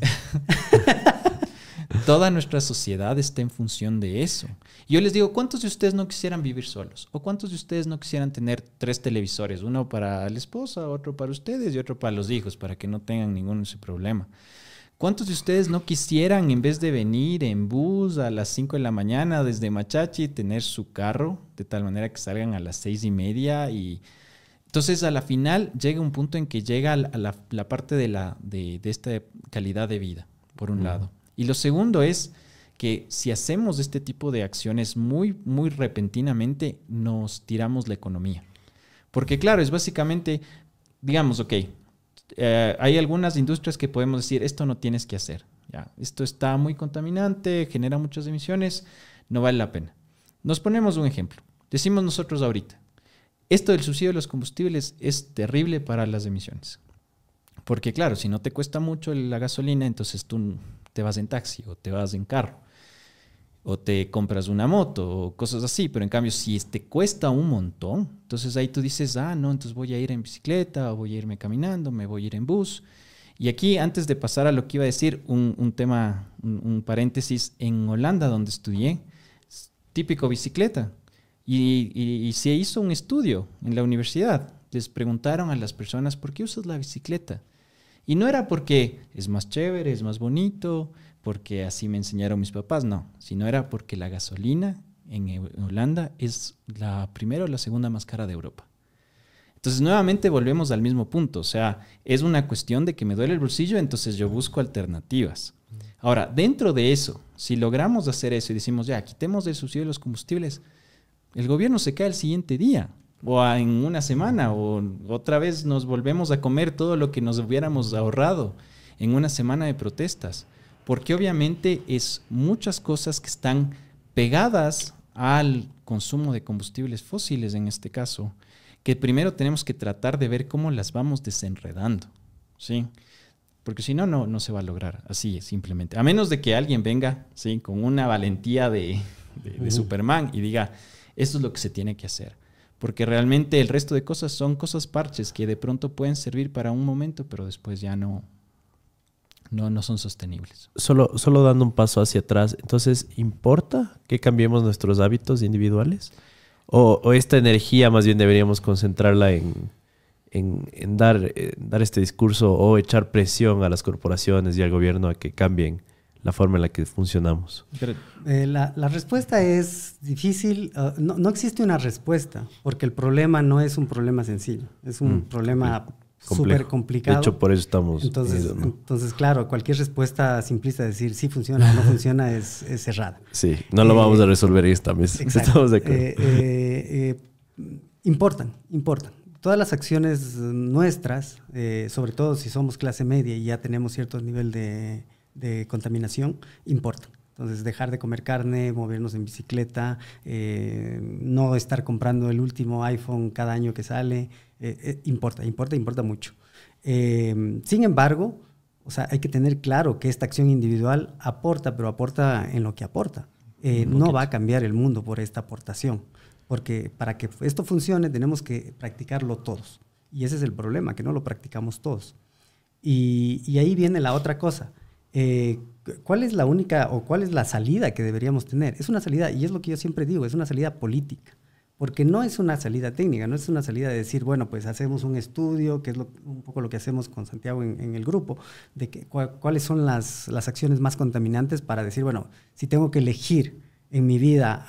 Toda nuestra sociedad está en función de eso. Yo les digo, ¿cuántos de ustedes no quisieran vivir solos? ¿O cuántos de ustedes no quisieran tener 3 televisores? Uno para la esposa, otro para ustedes y otro para los hijos, para que no tengan ningún ese problema. ¿Cuántos de ustedes no quisieran, en vez de venir en bus a las 5 de la mañana desde Machachi, tener su carro de tal manera que salgan a las 6:30? Y entonces a la final llega un punto en que llega a la parte de esta calidad de vida, por un lado. Y lo segundo es que si hacemos este tipo de acciones muy, muy repentinamente, nos tiramos la economía. Porque claro, es básicamente, digamos, ok, hay algunas industrias que podemos decir, esto no tienes que hacer. Ya, esto está muy contaminante, genera muchas emisiones, no vale la pena. Nos ponemos un ejemplo. Decimos nosotros ahorita, esto del subsidio de los combustibles es terrible para las emisiones. Porque claro, si no te cuesta mucho la gasolina, entonces tú te vas en taxi o te vas en carro o te compras una moto o cosas así. Pero en cambio, si te cuesta un montón, entonces ahí tú dices, no, entonces voy a ir en bicicleta o voy a irme caminando, me voy a ir en bus. Y aquí, antes de pasar a lo que iba a decir, un paréntesis, en Holanda, donde estudié, típico bicicleta. Y se hizo un estudio en la universidad. Les preguntaron a las personas, ¿por qué usas la bicicleta? Y no era porque es más chévere, es más bonito, porque así me enseñaron mis papás, no. Sino era porque la gasolina en Holanda es la primera o la segunda más cara de Europa. Entonces, nuevamente volvemos al mismo punto. O sea, es una cuestión de que me duele el bolsillo, entonces yo busco alternativas. Ahora, dentro de eso, si logramos hacer eso y decimos, ya, quitemos el subsidio de los combustibles, el gobierno se cae el siguiente día. O en una semana, o otra vez nos volvemos a comer todo lo que nos hubiéramos ahorrado en una semana de protestas. Porque obviamente es muchas cosas que están pegadas al consumo de combustibles fósiles en este caso, que primero tenemos que tratar de ver cómo las vamos desenredando, ¿sí? Porque si no, no se va a lograr así simplemente. A menos de que alguien venga, ¿sí?, con una valentía de Superman y diga, esto es lo que se tiene que hacer. Porque realmente el resto de cosas son cosas parches que de pronto pueden servir para un momento, pero después ya no son sostenibles. Solo dando un paso hacia atrás, entonces, ¿importa que cambiemos nuestros hábitos individuales? ¿O esta energía más bien deberíamos concentrarla en dar este discurso o echar presión a las corporaciones y al gobierno a que cambien la forma en la que funcionamos? La respuesta es difícil. No existe una respuesta, porque el problema no es un problema sencillo. Es un problema súper complicado. De hecho, por eso estamos... Entonces, claro, cualquier respuesta simplista de decir si funciona o no funciona es errada. Sí, no lo vamos a resolver esta vez. Exacto. Estamos de acuerdo. Importan. Todas las acciones nuestras, sobre todo si somos clase media y ya tenemos cierto nivel de contaminación, importan. Entonces, dejar de comer carne, movernos en bicicleta, no estar comprando el último iPhone cada año que sale, importa mucho. Sin embargo, o sea, hay que tener claro que esta acción individual aporta, pero aporta en lo que aporta. No va a cambiar el mundo por esta aportación, porque para que esto funcione tenemos que practicarlo todos. Y ese es el problema, que no lo practicamos todos. Y ahí viene la otra cosa. ¿Cuál es la única o cuál es la salida que deberíamos tener? Es una salida, y es lo que yo siempre digo, es una salida política, porque no es una salida técnica, no es una salida de decir, bueno, pues hacemos un estudio, que es un poco lo que hacemos con Santiago en el grupo, de que, cuáles son las acciones más contaminantes para decir, bueno, si tengo que elegir en mi vida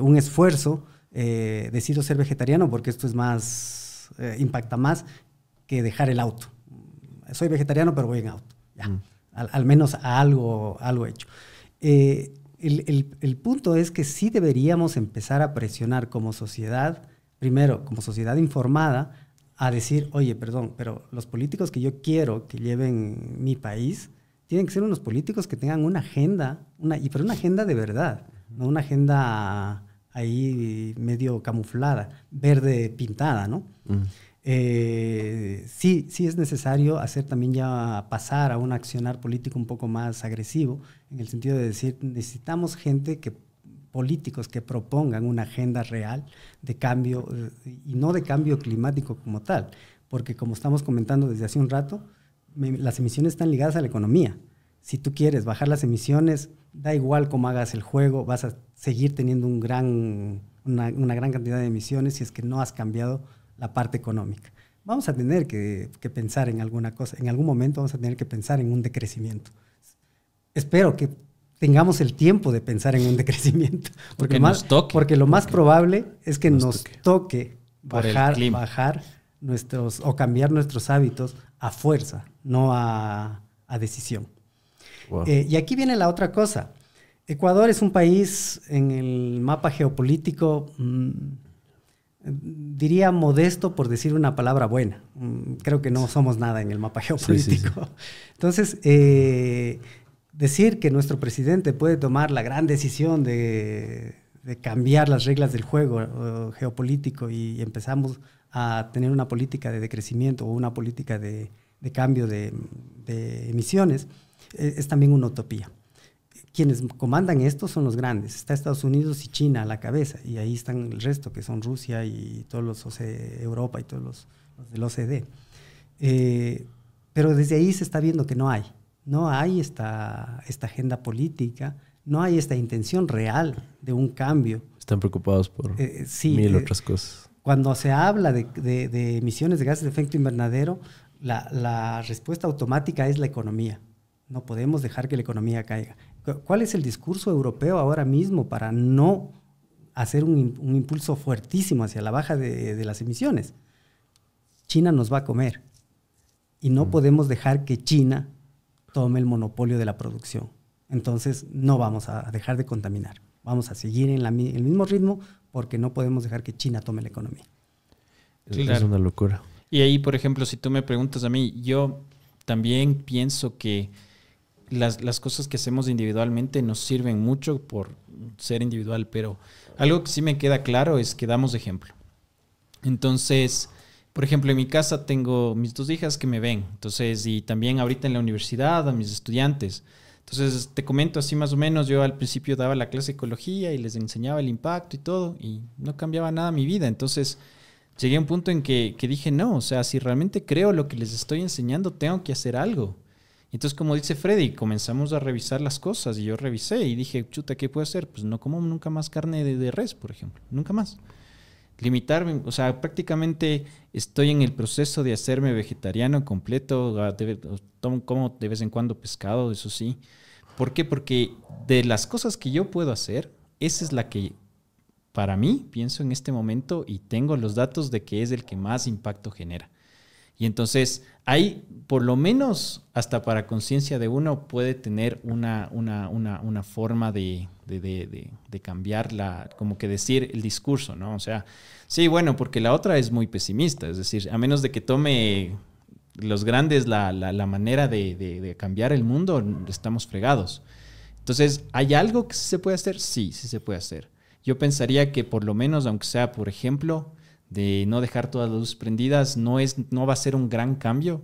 un esfuerzo, decido ser vegetariano porque esto es más, impacta más que dejar el auto. Soy vegetariano, pero voy en auto, ya. Al menos a algo hecho. El punto es que sí deberíamos empezar a presionar como sociedad, primero como sociedad informada, a decir, oye, perdón, pero los políticos que yo quiero que lleven mi país tienen que ser unos políticos que tengan una agenda, pero una agenda de verdad, no una agenda ahí medio camuflada, verde pintada, ¿no? Sí es necesario hacer también ya pasar a un accionar político un poco más agresivo, en el sentido de decir, necesitamos políticos que propongan una agenda real de cambio, y no de cambio climático como tal, porque como estamos comentando desde hace un rato, las emisiones están ligadas a la economía. Si tú quieres bajar las emisiones, da igual cómo hagas el juego, vas a seguir teniendo una gran cantidad de emisiones si es que no has cambiado la parte económica. Vamos a tener que pensar en alguna cosa. En algún momento vamos a tener que pensar en un decrecimiento. Espero que tengamos el tiempo de pensar en un decrecimiento. Porque lo más probable es que nos toque bajar o cambiar nuestros hábitos a fuerza, no a decisión. Wow. Y aquí viene la otra cosa. Ecuador es un país en el mapa geopolítico... diría modesto por decir una palabra buena. Creo que no somos nada en el mapa geopolítico. Sí. Entonces, decir que nuestro presidente puede tomar la gran decisión de cambiar las reglas del juego geopolítico y empezamos a tener una política de decrecimiento o una política de cambio de emisiones, es también una utopía. Quienes comandan esto son los grandes. Está Estados Unidos y China a la cabeza, y ahí están el resto, que son Rusia y todos los Europa y todos los del OCDE. Pero desde ahí se está viendo que no hay esta agenda política, no hay esta intención real de un cambio. Están preocupados por mil otras cosas. Cuando se habla de emisiones de gases de efecto invernadero, la respuesta automática es la economía. No podemos dejar que la economía caiga. ¿Cuál es el discurso europeo ahora mismo para no hacer un impulso fuertísimo hacia la baja de las emisiones? China nos va a comer y no podemos dejar que China tome el monopolio de la producción. Entonces no vamos a dejar de contaminar. Vamos a seguir en el mismo ritmo porque no podemos dejar que China tome la economía. Claro. Es una locura. Y ahí, por ejemplo, si tú me preguntas a mí, yo también pienso que las cosas que hacemos individualmente nos sirven mucho por ser individual, pero algo que sí me queda claro es que damos ejemplo. Entonces, por ejemplo, en mi casa tengo mis 2 hijas que me ven, entonces, y también ahorita en la universidad a mis estudiantes. Entonces, te comento así más o menos, yo al principio daba la clase de ecología y les enseñaba el impacto y todo, y no cambiaba nada mi vida. Entonces, llegué a un punto en que dije, no, o sea, si realmente creo lo que les estoy enseñando, tengo que hacer algo. Entonces, como dice Freddy, comenzamos a revisar las cosas y yo revisé y dije, chuta, ¿qué puedo hacer? Pues no como nunca más carne de res, por ejemplo, nunca más. Limitarme, o sea, prácticamente estoy en el proceso de hacerme vegetariano completo, como de vez en cuando pescado, eso sí. ¿Por qué? Porque de las cosas que yo puedo hacer, esa es la que para mí pienso en este momento y tengo los datos de que es el que más impacto genera. Y entonces ahí, por lo menos hasta para conciencia de uno, puede tener una forma de cambiar como que decir el discurso, ¿no? O sea, sí, bueno, porque la otra es muy pesimista, es decir, a menos de que tome los grandes la manera de cambiar el mundo, estamos fregados. Entonces, ¿hay algo que se puede hacer? Sí, sí se puede hacer. Yo pensaría que por lo menos, aunque sea, por ejemplo, de no dejar todas las luces prendidas, no va a ser un gran cambio,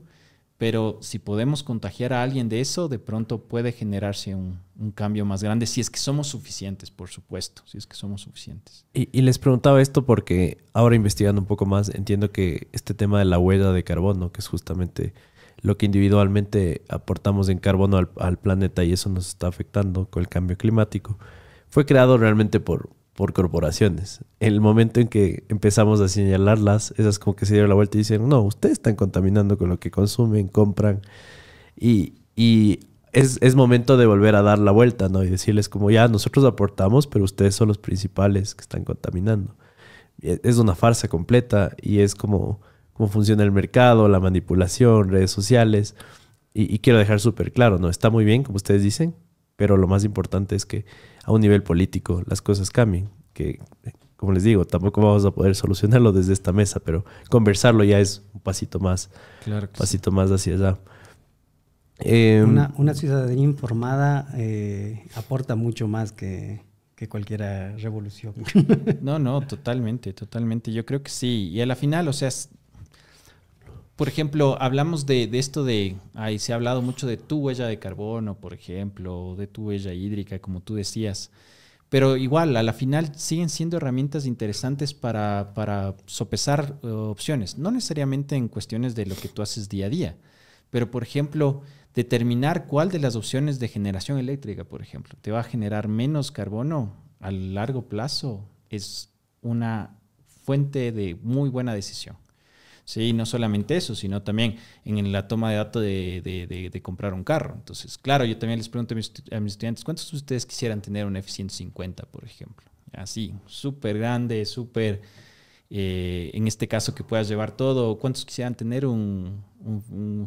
pero si podemos contagiar a alguien de eso, de pronto puede generarse un cambio más grande, si es que somos suficientes, por supuesto, si es que somos suficientes. Y les preguntaba esto porque ahora investigando un poco más, entiendo que este tema de la huella de carbono, que es justamente lo que individualmente aportamos en carbono al planeta y eso nos está afectando con el cambio climático, fue creado realmente por corporaciones. En el momento en que empezamos a señalarlas, esas como que se dieron la vuelta y dicen, no, ustedes están contaminando con lo que consumen, compran. Y es momento de volver a dar la vuelta, ¿no? Y decirles como, ya, nosotros aportamos, pero ustedes son los principales que están contaminando. Es una farsa completa y es como funciona el mercado, la manipulación, redes sociales. Y quiero dejar súper claro, ¿no? Está muy bien, como ustedes dicen, pero lo más importante es que a un nivel político las cosas cambien. Que, como les digo, tampoco vamos a poder solucionarlo desde esta mesa, pero conversarlo ya es un pasito más, claro que pasito más hacia allá. Una ciudadanía informada aporta mucho más que cualquier revolución. No, totalmente. Yo creo que sí. Y a la final, o sea, por ejemplo, hablamos de esto ahí se ha hablado mucho de tu huella de carbono, por ejemplo, de tu huella hídrica, como tú decías. Pero igual, a la final siguen siendo herramientas interesantes para sopesar opciones. No necesariamente en cuestiones de lo que tú haces día a día, pero, por ejemplo, determinar cuál de las opciones de generación eléctrica, por ejemplo, te va a generar menos carbono a largo plazo es una fuente de muy buena decisión. Sí, no solamente eso, sino también en la toma de datos de comprar un carro. Entonces, claro, yo también les pregunto a mis estudiantes, ¿cuántos de ustedes quisieran tener un F-150, por ejemplo? Así, súper grande, súper, en este caso que puedas llevar todo. ¿Cuántos quisieran tener un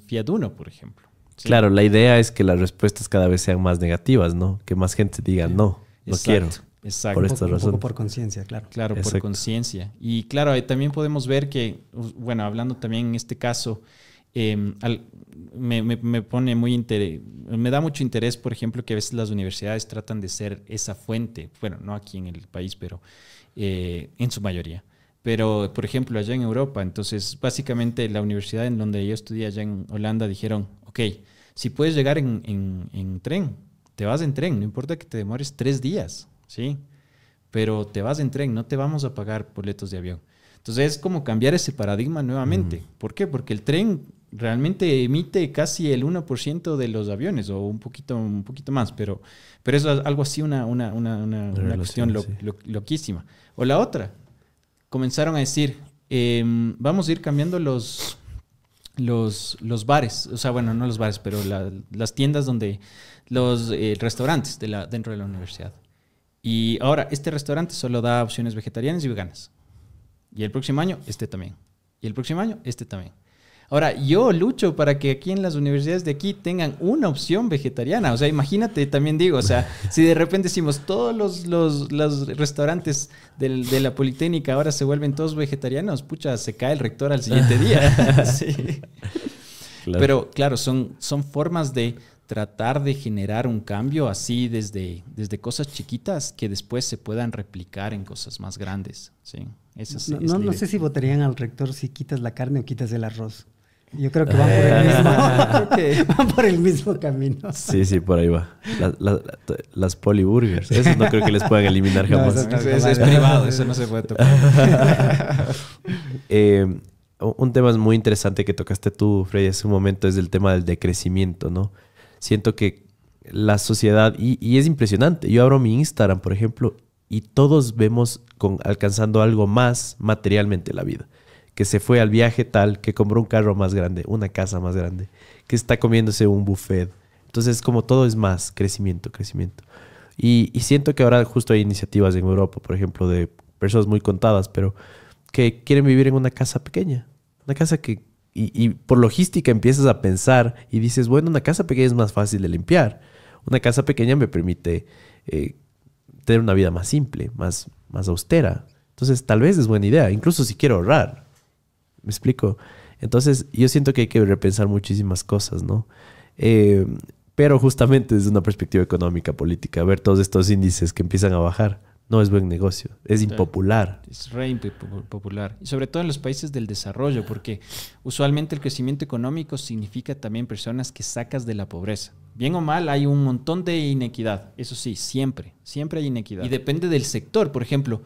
Fiat Uno, por ejemplo? ¿Sí? Claro, la idea es que las respuestas cada vez sean más negativas, ¿no? Que más gente diga, no quiero. Exacto. Por esta razón. Un poco por conciencia, claro. Claro, Exacto. por conciencia. Y claro, también podemos ver que, bueno, hablando también en este caso, me pone me da mucho interés, por ejemplo, que a veces las universidades tratan de ser esa fuente, bueno, no aquí en el país, pero en su mayoría. Pero, por ejemplo, allá en Europa, entonces, básicamente la universidad en donde yo estudié allá en Holanda dijeron, ok, si puedes llegar en tren, te vas en tren, no importa que te demores 3 días. Sí, pero te vas en tren, no te vamos a pagar boletos de avión. Entonces es como cambiar ese paradigma nuevamente. ¿Por qué? Porque el tren realmente emite casi el 1% de los aviones o un poquito más, pero es algo así, una cuestión loquísima. O la otra, comenzaron a decir, vamos a ir cambiando los bares, o sea, bueno, no los bares, pero las tiendas donde, los restaurantes dentro de la universidad. Y ahora, este restaurante solo da opciones vegetarianas y veganas. Y el próximo año, este también. Y el próximo año, este también. Ahora, yo lucho para que aquí en las universidades de aquí tengan una opción vegetariana. O sea, imagínate, también digo, o sea, si de repente decimos todos los restaurantes de la Politécnica ahora se vuelven todos vegetarianos, pucha, se cae el rector al siguiente día. Sí. Claro. Pero claro, son formas de tratar de generar un cambio así desde cosas chiquitas que después se puedan replicar en cosas más grandes. ¿Sí? No sé si votarían al rector si quitas la carne o quitas el arroz. Yo creo que van por el mismo camino. Sí, por ahí va. Las poliburgers. Eso no creo que les puedan eliminar jamás. No, es privado, eso no se puede tocar. Un tema muy interesante que tocaste tú, Freddy, hace un momento es el tema del decrecimiento, ¿no? Siento que la sociedad, y es impresionante, yo abro mi Instagram, por ejemplo, y todos vemos alcanzando algo más materialmente en la vida. Que se fue al viaje tal, que compró un carro más grande, una casa más grande, que está comiéndose un buffet. Entonces, como todo es más crecimiento. Y siento que ahora justo hay iniciativas en Europa, por ejemplo, de personas muy contadas, pero que quieren vivir en una casa pequeña. Una casa que y por logística empiezas a pensar y dices, bueno, una casa pequeña es más fácil de limpiar. Una casa pequeña me permite tener una vida más simple, más austera. Entonces, tal vez es buena idea, incluso si quiero ahorrar. ¿Me explico? Entonces, yo siento que hay que repensar muchísimas cosas, ¿no? Pero justamente desde una perspectiva económica, política, ver todos estos índices que empiezan a bajar, no es buen negocio, es impopular. Es re impopular. Y sobre todo en los países del desarrollo, porque usualmente el crecimiento económico significa también personas que sacas de la pobreza. Bien o mal, hay un montón de inequidad. Eso sí, siempre hay inequidad. Y depende del sector. Por ejemplo,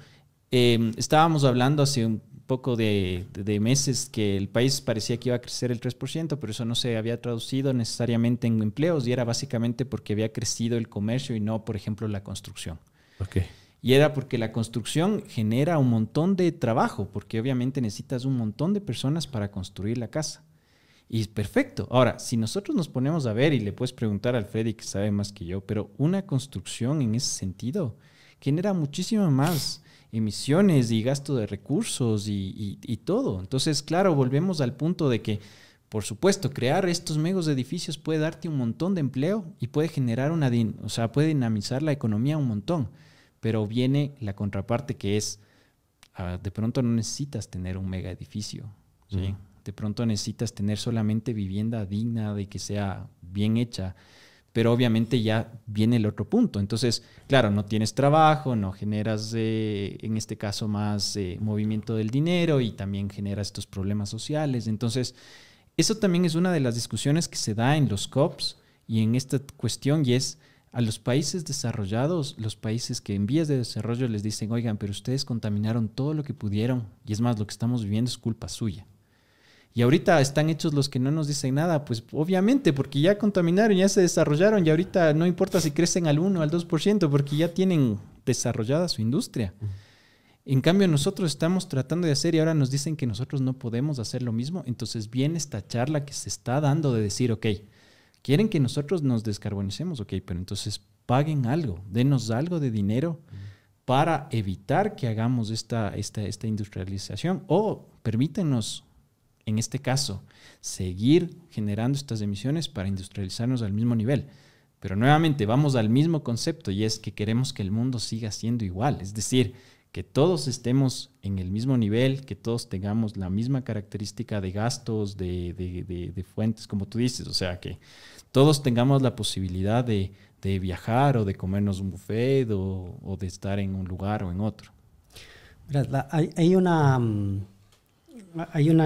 estábamos hablando hace un poco de meses que el país parecía que iba a crecer el 3%, pero eso no se había traducido necesariamente en empleos y era básicamente porque había crecido el comercio y no, por ejemplo, la construcción. Okay. Y era porque la construcción genera un montón de trabajo, porque obviamente necesitas un montón de personas para construir la casa. Y es perfecto. Ahora, si nosotros nos ponemos a ver, y le puedes preguntar al Freddy que sabe más que yo, pero una construcción en ese sentido genera muchísimo más emisiones y gasto de recursos y todo. Entonces, claro, volvemos al punto de que, por supuesto, crear estos megos edificios puede darte un montón de empleo y puede generar puede dinamizar la economía un montón. Pero viene la contraparte que es, de pronto no necesitas tener un mega edificio, ¿sí? De pronto necesitas tener solamente vivienda digna, de que sea bien hecha, pero obviamente ya viene el otro punto. Entonces, claro, no tienes trabajo, no generas, en este caso, más movimiento del dinero y también genera estos problemas sociales. Entonces, eso también es una de las discusiones que se da en los COPs y en esta cuestión, y es a los países desarrollados, los países que en vías de desarrollo les dicen, oigan, pero ustedes contaminaron todo lo que pudieron y es más, lo que estamos viviendo es culpa suya. Y ahorita están hechos los que no nos dicen nada, pues obviamente, porque ya contaminaron, ya se desarrollaron y ahorita no importa si crecen al 1 o al 2%, porque ya tienen desarrollada su industria. En cambio, nosotros estamos tratando de hacer y ahora nos dicen que nosotros no podemos hacer lo mismo. Entonces viene esta charla que se está dando de decir, ok, ¿quieren que nosotros nos descarbonicemos? Ok, pero entonces paguen algo, denos algo de dinero para evitar que hagamos esta industrialización o permítenos, en este caso, seguir generando estas emisiones para industrializarnos al mismo nivel. Pero nuevamente vamos al mismo concepto y es que queremos que el mundo siga siendo igual, es decir, que todos estemos en el mismo nivel, que todos tengamos la misma característica de gastos, de fuentes, como tú dices, o sea, que todos tengamos la posibilidad de viajar o de comernos un buffet o de estar en un lugar o en otro. Hay una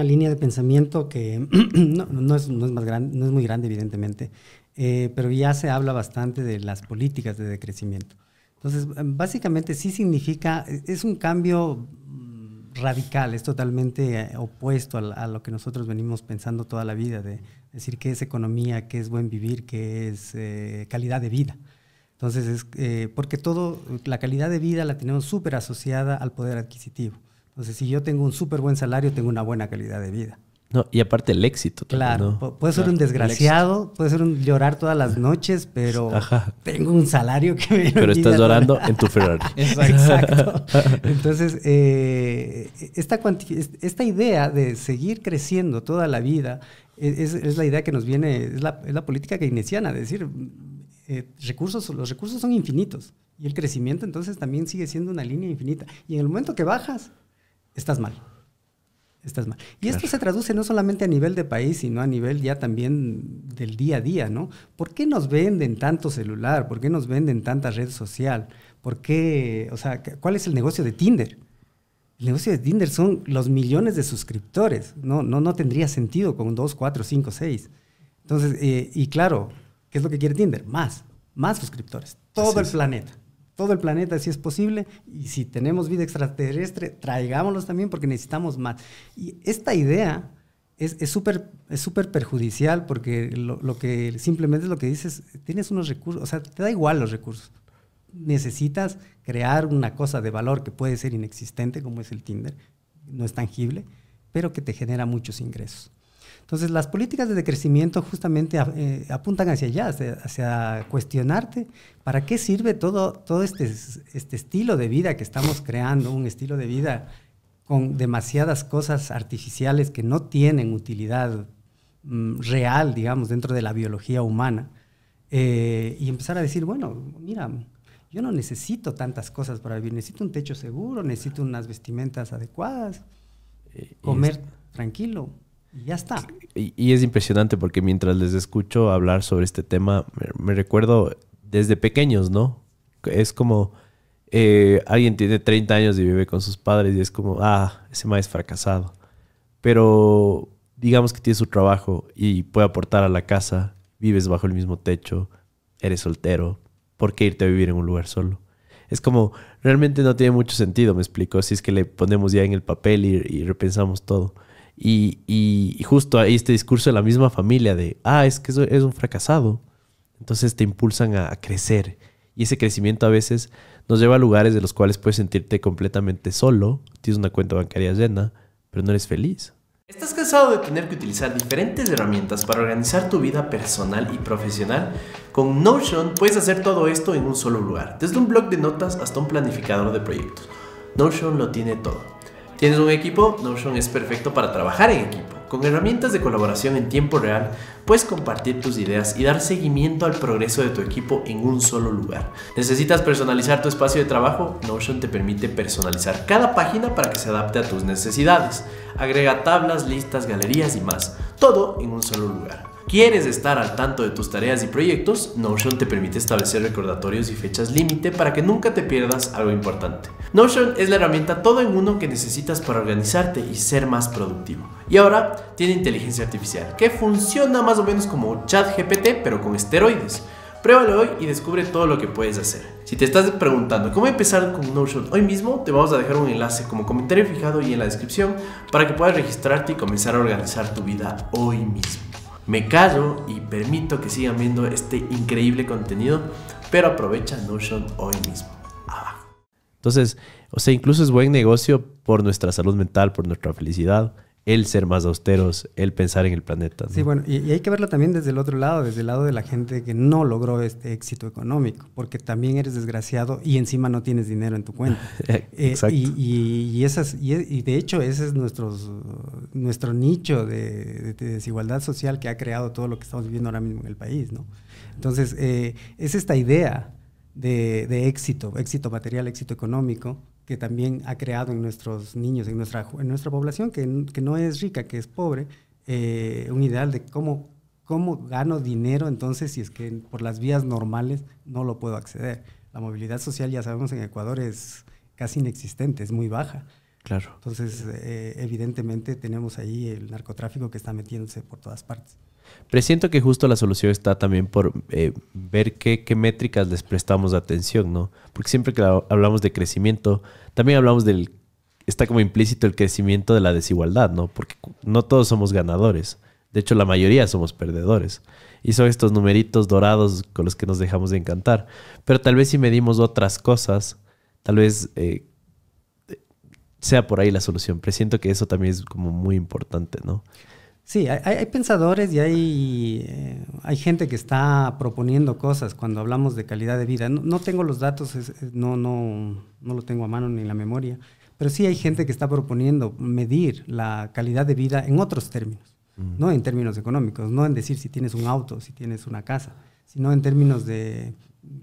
línea de pensamiento que no es más grande, no es muy grande, evidentemente, pero ya se habla bastante de las políticas de decrecimiento. Entonces, básicamente sí significa, es un cambio radical, es totalmente opuesto a lo que nosotros venimos pensando toda la vida, de decir qué es economía, qué es buen vivir, qué es calidad de vida. Entonces, porque la calidad de vida la tenemos súper asociada al poder adquisitivo. Entonces, si yo tengo un súper buen salario, tengo una buena calidad de vida. No, y aparte el éxito también, claro, ¿no? Puede ser un desgraciado, puede ser un llorar todas las noches, pero tengo un salario que me... Pero estás llorando en tu Ferrari. Exacto. Entonces, esta idea de seguir creciendo toda la vida es la idea que nos viene, es la política keynesiana, es decir, los recursos son infinitos y el crecimiento entonces también sigue siendo una línea infinita. Y en el momento que bajas, estás mal. Y esto se traduce no solamente a nivel de país, sino a nivel ya también del día a día, ¿no? ¿Por qué nos venden tanto celular? ¿Por qué nos venden tanta red social? ¿Por qué? O sea, ¿cuál es el negocio de Tinder? El negocio de Tinder son los millones de suscriptores. No tendría sentido con 2, 4, 5, 6. Entonces, y claro, ¿qué es lo que quiere Tinder? Más suscriptores. Todo el planeta. Todo el planeta, si es posible, y si tenemos vida extraterrestre, traigámoslos también porque necesitamos más. Y esta idea es súper perjudicial porque lo que simplemente es lo que dices, tienes unos recursos, o sea, te da igual los recursos. Necesitas crear una cosa de valor que puede ser inexistente, como es el Tinder, no es tangible, pero que te genera muchos ingresos. Entonces, las políticas de decrecimiento justamente apuntan hacia allá, hacia cuestionarte para qué sirve todo este estilo de vida que estamos creando, un estilo de vida con demasiadas cosas artificiales que no tienen utilidad real, digamos, dentro de la biología humana, y empezar a decir, bueno, mira, yo no necesito tantas cosas para vivir, necesito un techo seguro, necesito unas vestimentas adecuadas, comer tranquilo, y ya está. Y es impresionante porque mientras les escucho hablar sobre este tema, me recuerdo desde pequeños, ¿no? Es como alguien tiene 30 años y vive con sus padres y es como, ese ma es fracasado. Pero digamos que tiene su trabajo y puede aportar a la casa, vives bajo el mismo techo, eres soltero, ¿por qué irte a vivir en un lugar solo? Es como, realmente no tiene mucho sentido, me explico, si es que le ponemos ya en el papel y repensamos todo. Y justo ahí este discurso de la misma familia de, es que es un fracasado. Entonces te impulsan a crecer. Y ese crecimiento a veces nos lleva a lugares de los cuales puedes sentirte completamente solo, tienes una cuenta bancaria llena, pero no eres feliz. ¿Estás cansado de tener que utilizar diferentes herramientas para organizar tu vida personal y profesional? Con Notion puedes hacer todo esto en un solo lugar, desde un blog de notas hasta un planificador de proyectos. Notion lo tiene todo. ¿Tienes un equipo? Notion es perfecto para trabajar en equipo. Con herramientas de colaboración en tiempo real, puedes compartir tus ideas y dar seguimiento al progreso de tu equipo en un solo lugar. ¿Necesitas personalizar tu espacio de trabajo? Notion te permite personalizar cada página para que se adapte a tus necesidades. Agrega tablas, listas, galerías y más. Todo en un solo lugar. ¿Quieres estar al tanto de tus tareas y proyectos? Notion te permite establecer recordatorios y fechas límite para que nunca te pierdas algo importante. Notion es la herramienta todo en uno que necesitas para organizarte y ser más productivo. Y ahora tiene inteligencia artificial, que funciona más o menos como ChatGPT, pero con esteroides. Pruébalo hoy y descubre todo lo que puedes hacer. Si te estás preguntando cómo empezar con Notion hoy mismo, te vamos a dejar un enlace como comentario fijado y en la descripción para que puedas registrarte y comenzar a organizar tu vida hoy mismo. Me callo y permito que sigan viendo este increíble contenido, pero aprovecha Notion hoy mismo. Abajo. Entonces, o sea, incluso es buen negocio por nuestra salud mental, por nuestra felicidad, el ser más austeros, el pensar en el planeta, ¿no? Sí, bueno, y hay que verlo también desde el otro lado, desde el lado de la gente que no logró este éxito económico, porque también eres desgraciado y encima no tienes dinero en tu cuenta. Exacto. Y de hecho ese es nuestro nicho de desigualdad social que ha creado todo lo que estamos viviendo ahora mismo en el país, ¿no? Entonces, es esta idea de éxito material, éxito económico, que también ha creado en nuestros niños, en nuestra población, que no es rica, que es pobre, un ideal de cómo gano dinero, entonces, si es que por las vías normales no lo puedo acceder. La movilidad social, ya sabemos, en Ecuador es casi inexistente, es muy baja. Claro. Entonces, evidentemente, tenemos ahí el narcotráfico que está metiéndose por todas partes. Presiento que justo la solución está también por ver qué métricas les prestamos atención, ¿no? Porque siempre que hablamos de crecimiento, también hablamos está como implícito el crecimiento de la desigualdad, ¿no? Porque no todos somos ganadores. De hecho, la mayoría somos perdedores. Y son estos numeritos dorados con los que nos dejamos de encantar. Pero tal vez si medimos otras cosas, tal vez sea por ahí la solución. Presiento que eso también es como muy importante, ¿no? Sí, hay pensadores y hay gente que está proponiendo cosas cuando hablamos de calidad de vida. No tengo los datos, no lo tengo a mano ni en la memoria, pero sí hay gente que está proponiendo medir la calidad de vida en otros términos, no en términos económicos, no en decir si tienes un auto, si tienes una casa, sino en términos de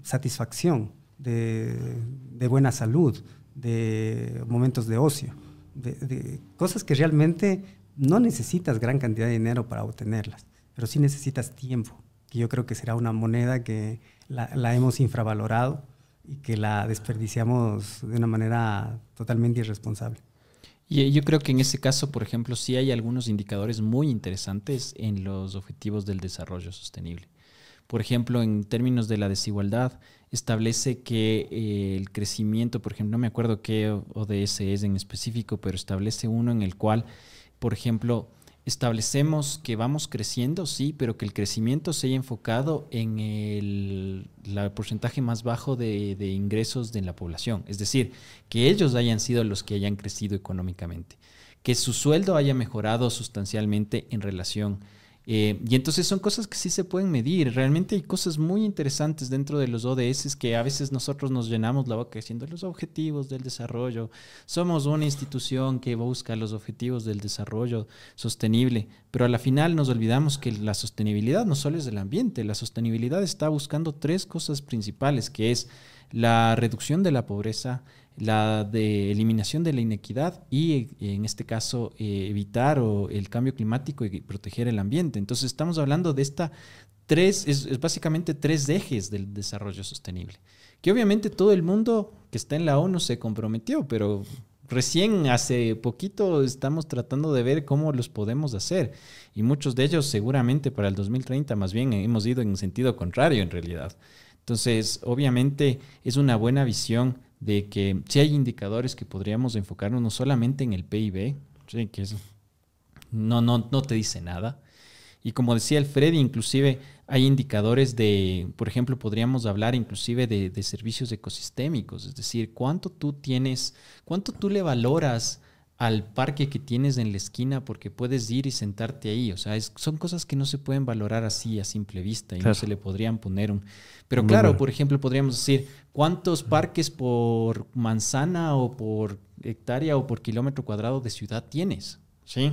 satisfacción, de buena salud, de momentos de ocio, de cosas que realmente no necesitas gran cantidad de dinero para obtenerlas, pero sí necesitas tiempo, que yo creo que será una moneda que la hemos infravalorado y que la desperdiciamos de una manera totalmente irresponsable. Y yo creo que en ese caso, por ejemplo, sí hay algunos indicadores muy interesantes en los objetivos del desarrollo sostenible. Por ejemplo, en términos de la desigualdad, establece que el crecimiento, por ejemplo, no me acuerdo qué ODS es en específico, pero establece uno en el cual, por ejemplo, establecemos que vamos creciendo, sí, pero que el crecimiento se haya enfocado en el porcentaje más bajo de ingresos de la población. Es decir, que ellos hayan sido los que hayan crecido económicamente. Que su sueldo haya mejorado sustancialmente en relación Y entonces son cosas que sí se pueden medir. Realmente hay cosas muy interesantes dentro de los ODS que a veces nosotros nos llenamos la boca diciendo los objetivos del desarrollo. Somos una institución que busca los objetivos del desarrollo sostenible, pero a la final nos olvidamos que la sostenibilidad no solo es del ambiente. La sostenibilidad está buscando 3 cosas principales, que es la reducción de la pobreza, la de eliminación de la inequidad y en este caso evitar el cambio climático y proteger el ambiente. Entonces estamos hablando de es básicamente 3 ejes del desarrollo sostenible, que obviamente todo el mundo que está en la ONU se comprometió, pero recién hace poquito estamos tratando de ver cómo los podemos hacer, y muchos de ellos seguramente para el 2030 más bien hemos ido en sentido contrario en realidad. Entonces obviamente es una buena visión de que sí hay indicadores que podríamos enfocarnos no solamente en el PIB, ¿sí? Que eso no te dice nada. Y como decía el Freddy, inclusive hay indicadores por ejemplo, podríamos hablar inclusive de servicios ecosistémicos, es decir, cuánto tú le valoras al parque que tienes en la esquina porque puedes ir y sentarte ahí. O sea, son cosas que no se pueden valorar así a simple vista y claro, no se le podrían poner Pero claro, por ejemplo, podríamos decir cuántos parques por manzana o por hectárea o por kilómetro cuadrado de ciudad tienes, ¿sí?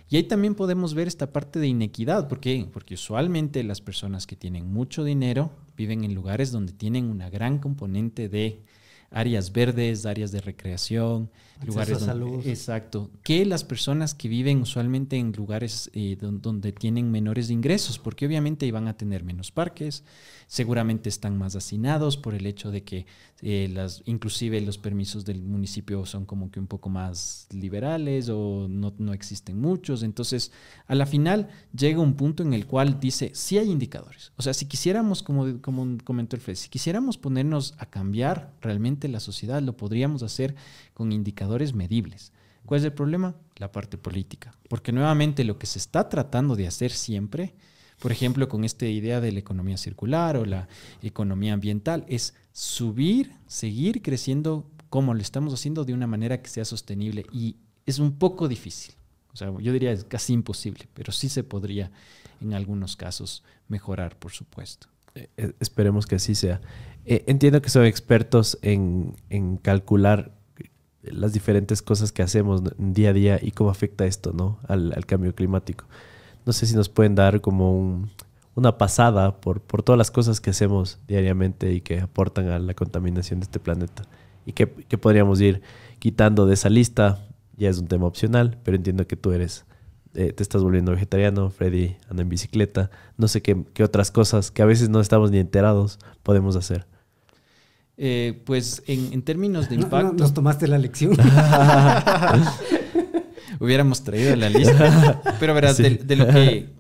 Y ahí también podemos ver esta parte de inequidad. ¿Por qué? Porque usualmente las personas que tienen mucho dinero viven en lugares donde tienen una gran componente de áreas verdes, áreas de recreación, lugares donde, salud. Exacto. Que las personas que viven usualmente en lugares donde tienen menores ingresos, porque obviamente van a tener menos parques, seguramente están más hacinados por el hecho de que inclusive los permisos del municipio son como que un poco más liberales o no existen muchos. Entonces, a la final llega un punto en el cual dice, sí hay indicadores. O sea, si quisiéramos, como comentó el Fred, si quisiéramos ponernos a cambiar realmente la sociedad, lo podríamos hacer con indicadores medibles. ¿Cuál es el problema? La parte política. Porque nuevamente lo que se está tratando de hacer siempre, por ejemplo, con esta idea de la economía circular o la economía ambiental, es seguir creciendo como lo estamos haciendo de una manera que sea sostenible. Y es un poco difícil. O sea, yo diría es casi imposible, pero sí se podría en algunos casos mejorar, por supuesto. Esperemos que así sea. Entiendo que son expertos en calcular las diferentes cosas que hacemos día a día y cómo afecta esto, ¿no? al cambio climático. No sé si nos pueden dar como una pasada por todas las cosas que hacemos diariamente y que aportan a la contaminación de este planeta. Y que podríamos ir quitando de esa lista. Ya es un tema opcional, pero entiendo que tú te estás volviendo vegetariano, Freddy anda en bicicleta. No sé qué otras cosas que a veces no estamos ni enterados podemos hacer. Pues en términos de impacto... No, nos tomaste la lección. Hubiéramos traído la lista. Pero verás, sí. de lo que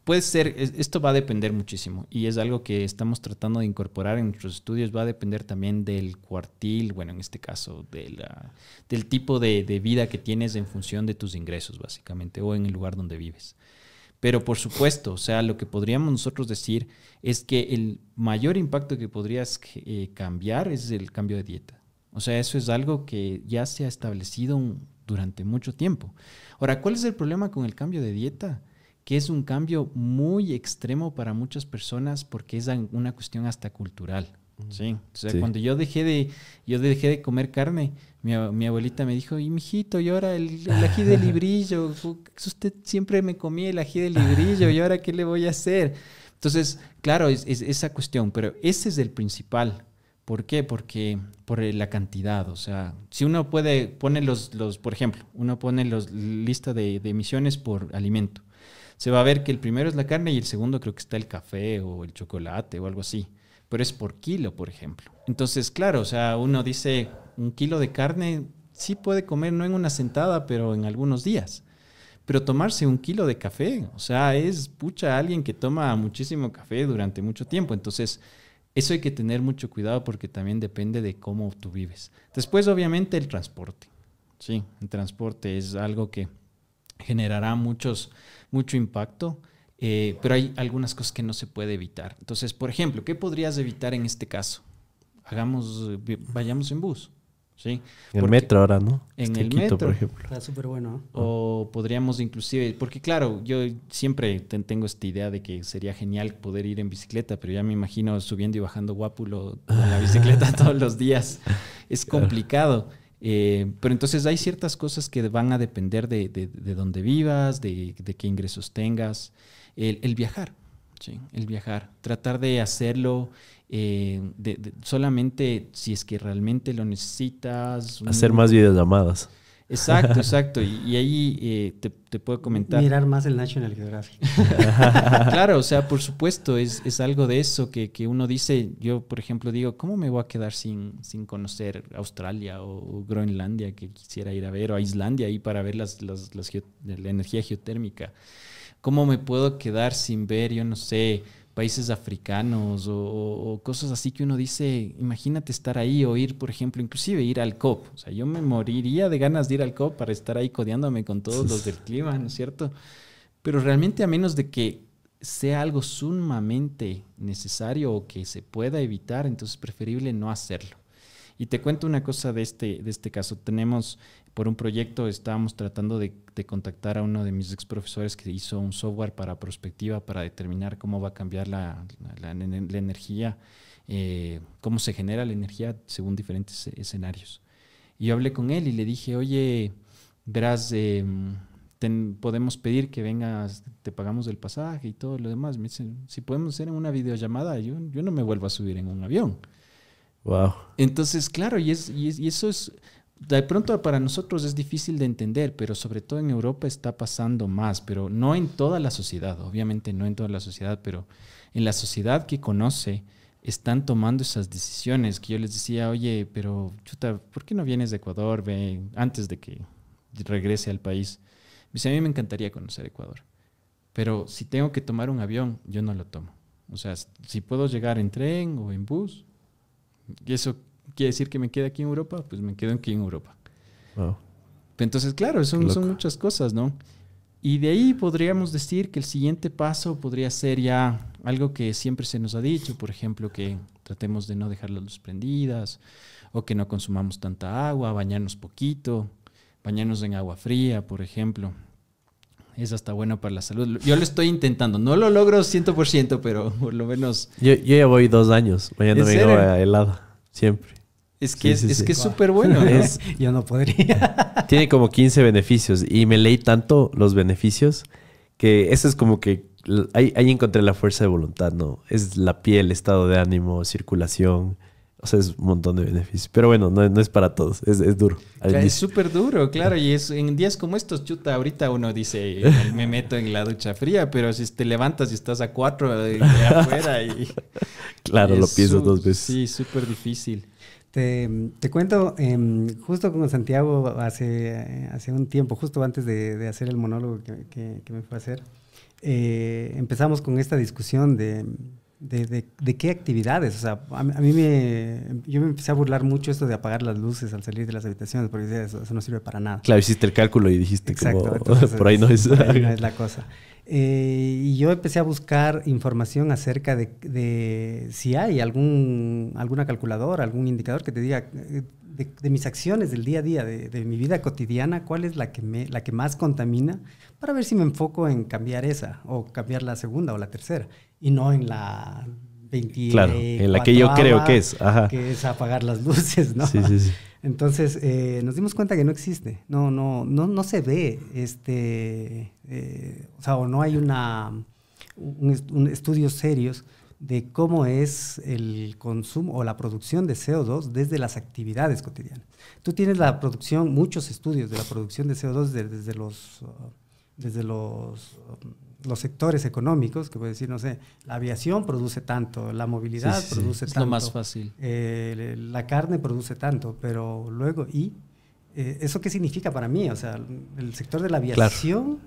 puede ser, esto va a depender muchísimo. Y es algo que estamos tratando de incorporar en nuestros estudios. Va a depender también del cuartil, bueno, en este caso, del tipo de vida que tienes en función de tus ingresos, básicamente, o en el lugar donde vives. Pero por supuesto, o sea, lo que podríamos nosotros decir es que el mayor impacto que podrías cambiar es el cambio de dieta. O sea, eso es algo que ya se ha establecido durante mucho tiempo. Ahora, ¿cuál es el problema con el cambio de dieta? Que es un cambio muy extremo para muchas personas porque es una cuestión hasta cultural. ¿Sí? O sea, sí. Cuando yo dejé de comer carne, mi abuelita me dijo, y mijito, y ahora el ají de librillo, usted siempre me comía el ají de librillo, y ahora ¿qué le voy a hacer? Entonces, claro, es esa cuestión, pero ese es el principal. ¿Por qué? Porque por la cantidad. O sea, si uno pone por ejemplo, uno pone lista de emisiones por alimento, se va a ver que el primero es la carne y el segundo creo que está el café o el chocolate o algo así. Pero es por kilo, por ejemplo. Entonces, claro, o sea, uno dice, 1 kilo de carne sí puede comer, no en una sentada, pero en algunos días. Pero tomarse 1 kilo de café, o sea, es alguien que toma muchísimo café durante mucho tiempo. Entonces, eso hay que tener mucho cuidado porque también depende de cómo tú vives. Después, obviamente, el transporte. Sí, el transporte es algo que generará mucho impacto. Pero hay algunas cosas que no se puede evitar. Entonces, por ejemplo, ¿qué podrías evitar en este caso? Vayamos en bus. ¿sí? En el metro ahora, ¿no? En el Quito, metro, por ejemplo. Está súper bueno. O podríamos inclusive, porque claro, yo siempre tengo esta idea de que sería genial poder ir en bicicleta, pero ya me imagino subiendo y bajando Guápulo con la bicicleta todos los días. Es complicado. Pero entonces hay ciertas cosas que van a depender de dónde vivas, de qué ingresos tengas. El viajar, ¿sí? El viajar. Tratar de hacerlo solamente si es que realmente lo necesitas. Hacer más videollamadas. Exacto, exacto. Y ahí te puedo comentar. Mirar más el National Geographic. Claro, o sea, por supuesto, es algo de eso que uno dice. Yo, por ejemplo, digo, ¿cómo me voy a quedar sin conocer Australia o Groenlandia, que quisiera ir a ver, o a Islandia ahí para ver la energía geotérmica? ¿Cómo me puedo quedar sin ver, yo no sé, países africanos o cosas así que uno dice, imagínate estar ahí o ir, por ejemplo, inclusive ir al COP? O sea, yo me moriría de ganas de ir al COP para estar ahí codeándome con todos los del clima, ¿no es cierto? Pero realmente, a menos de que sea algo sumamente necesario o que se pueda evitar, entonces es preferible no hacerlo. Y te cuento una cosa de este caso. Tenemos, por un proyecto, estábamos tratando de contactar a uno de mis ex profesores que hizo un software para prospectiva para determinar cómo va a cambiar la energía, cómo se genera la energía según diferentes escenarios. Y yo hablé con él y le dije, oye, verás, podemos pedir que vengas, te pagamos el pasaje y todo lo demás. Me dicen, si podemos hacer en una videollamada, yo no me vuelvo a subir en un avión. Wow. Entonces, claro, y eso es, de pronto para nosotros es difícil de entender, pero sobre todo en Europa está pasando más, pero no en toda la sociedad, obviamente no en toda la sociedad, pero en la sociedad que conoce están tomando esas decisiones que yo les decía, oye, pero chuta, ¿por qué no vienes de Ecuador antes de que regrese al país? Me dice, a mí me encantaría conocer Ecuador, pero si tengo que tomar un avión, yo no lo tomo. O sea, si puedo llegar en tren o en bus, y eso quiere decir que me quede aquí en Europa, pues me quedo aquí en Europa. Wow. Entonces, claro, son muchas cosas, ¿no? Y de ahí podríamos decir que el siguiente paso podría ser ya algo que siempre se nos ha dicho, por ejemplo, que tratemos de no dejar las luces prendidas, o que no consumamos tanta agua, bañarnos poquito, bañarnos en agua fría, por ejemplo. Eso está bueno para la salud. Yo lo estoy intentando. No lo logro 100%, pero por lo menos... Yo ya voy 2 años bañándome en agua helada. Siempre. Es que es súper bueno, ¿no? Yo no podría. Tiene como 15 beneficios. Y me leí tanto los beneficios que eso es como que... Ahí encontré la fuerza de voluntad, ¿no? Es la piel, estado de ánimo, circulación... O sea, es un montón de beneficios. Pero bueno, no es para todos. Es duro. Es súper duro, claro. Y en días como estos, chuta, ahorita uno dice, me meto en la ducha fría, pero si te levantas y estás a 4 de afuera y... Claro, lo piensas 2 veces. Sí, súper difícil. Te cuento, justo con Santiago hace un tiempo, justo antes de hacer el monólogo que me fue a hacer, empezamos con esta discusión de qué actividades. O sea, yo me empecé a burlar mucho esto de apagar las luces al salir de las habitaciones, porque decía, eso no sirve para nada. Claro, hiciste el cálculo y dijiste, exacto, como, entonces, por ahí no es la cosa. Y yo empecé a buscar información acerca de si hay alguna calculadora, algún indicador que te diga de mis acciones del día a día, de mi vida cotidiana, cuál es la que más contamina, para ver si me enfoco en cambiar esa, o cambiar la segunda o la tercera, y no en la 24. Claro, en la que yo creo que es. Ajá. Que es apagar las luces, ¿no? Sí. Entonces, nos dimos cuenta que no existe, no se ve, o sea, o no hay un estudios serios de cómo es el consumo o la producción de CO2 desde las actividades cotidianas. Tú tienes muchos estudios de la producción de CO2 desde los sectores económicos, que puede decir, no sé, la aviación produce tanto, la movilidad produce tanto. Es lo más fácil. La carne produce tanto, pero luego, ¿eso qué significa para mí? O sea, el sector de la aviación,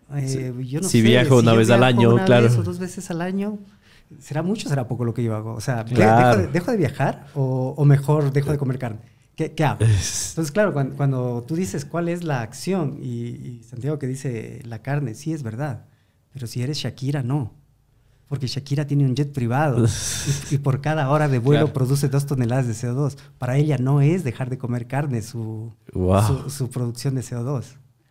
yo no sé. Si viajo una vez al año, claro. Vez o 2 veces al año, ¿será mucho o será poco lo que yo hago? O sea, claro. ¿dejo de viajar o mejor dejo de comer carne? ¿Qué hago? Entonces, claro, cuando tú dices cuál es la acción y Santiago que dice la carne, sí es verdad, pero si eres Shakira, no. porque Shakira tiene un jet privado y por cada hora de vuelo produce 2 toneladas de CO2. Para ella no es dejar de comer carne su producción de CO2.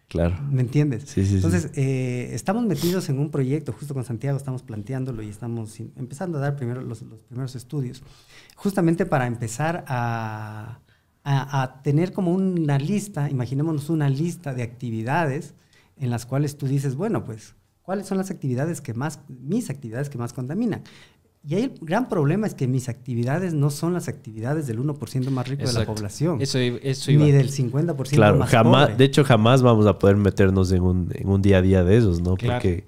Claro. ¿Me entiendes? Sí, sí, Entonces, estamos metidos en un proyecto, justo con Santiago, estamos planteándolo y estamos empezando a dar primero los primeros estudios, justamente para empezar a tener como una lista, imaginémonos una lista de actividades en las cuales tú dices, bueno, pues, ¿cuáles son las actividades mis actividades que más contaminan? Y ahí el gran problema es que mis actividades no son las actividades del 1% más rico de la población. Eso iba. Ni del 50% más pobre. De hecho, jamás vamos a poder meternos en un día a día de esos, ¿no? Claro. Porque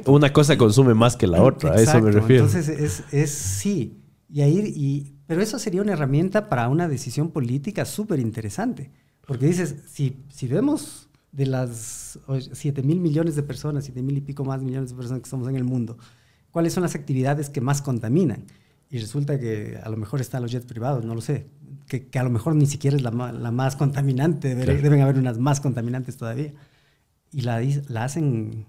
una cosa consume más que la otra. Exacto. A eso me refiero. Entonces, sí. Pero eso sería una herramienta para una decisión política súper interesante. Porque dices, si vemos de las 7.000 millones de personas, 7.000 y pico más millones de personas que estamos en el mundo, ¿cuáles son las actividades que más contaminan? Y resulta que a lo mejor están los jets privados, no lo sé. Que a lo mejor ni siquiera es la más contaminante. Deben haber unas más contaminantes todavía. Y la hacen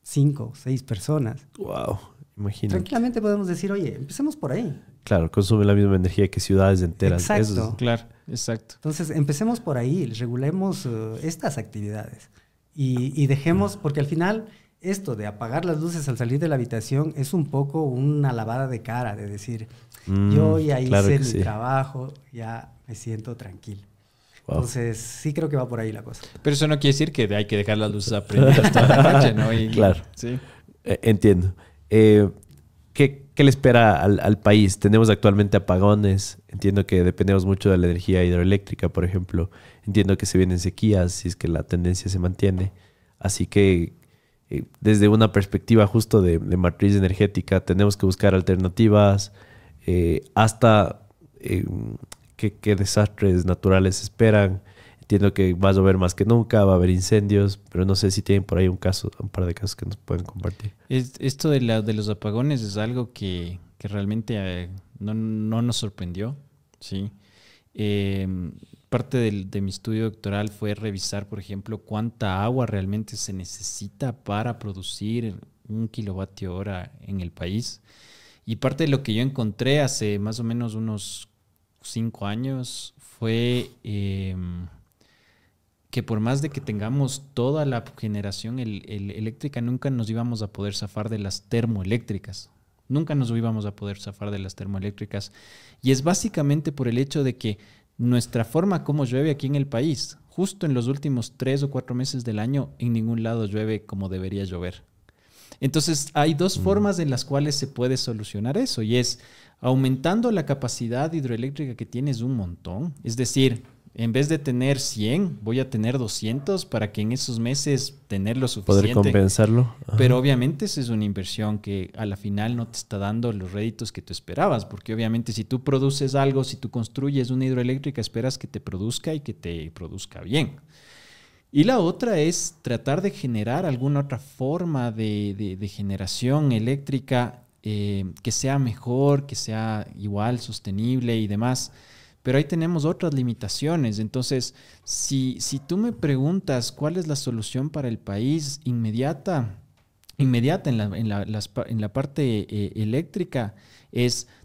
5 o 6 personas. ¡Wow! Imagínate. Tranquilamente podemos decir, oye, empecemos por ahí. Claro, consume la misma energía que ciudades enteras. Exacto. Claro, exacto. Entonces, empecemos por ahí, regulemos estas actividades. Y dejemos, porque al final, esto de apagar las luces al salir de la habitación es un poco una lavada de cara, de decir, yo ya hice mi trabajo, ya me siento tranquilo. Wow. Entonces, sí creo que va por ahí la cosa. Pero eso no quiere decir que hay que dejar las luces aprendidas toda la noche, ¿no? Claro. Sí. Entiendo. ¿Qué le espera al país? Tenemos actualmente apagones. Entiendo que dependemos mucho de la energía hidroeléctrica, por ejemplo. Entiendo que se vienen sequías si es que la tendencia se mantiene. Así que desde una perspectiva justo de matriz energética tenemos que buscar alternativas hasta qué desastres naturales esperan. Entiendo que va a llover más que nunca, va a haber incendios, pero no sé si tienen por ahí un par de casos que nos pueden compartir. Esto de los apagones es algo que realmente no nos sorprendió, ¿sí? Parte de mi estudio doctoral fue revisar, por ejemplo, cuánta agua realmente se necesita para producir 1 kilovatio hora en el país. Y parte de lo que yo encontré hace más o menos unos 5 años fue que por más de que tengamos toda la generación eléctrica, nunca nos íbamos a poder zafar de las termoeléctricas. Nunca nos íbamos a poder zafar de las termoeléctricas. Y es básicamente por el hecho de que nuestra forma como llueve aquí en el país, justo en los últimos 3 o 4 meses del año, en ningún lado llueve como debería llover. Entonces, hay 2 formas en las cuales se puede solucionar eso, y es aumentando la capacidad hidroeléctrica que tienes un montón. Es decir, en vez de tener 100, voy a tener 200 para que en esos meses tener lo suficiente. Poder compensarlo. Ajá. Pero obviamente esa es una inversión que a la final no te está dando los réditos que tú esperabas, porque obviamente si tú produces algo, si tú construyes una hidroeléctrica, esperas que te produzca y que te produzca bien. Y la otra es tratar de generar alguna otra forma de generación eléctrica que sea mejor, que sea igual, sostenible y demás. Pero ahí tenemos otras limitaciones. Entonces, si tú me preguntas cuál es la solución para el país inmediata en la parte eléctrica,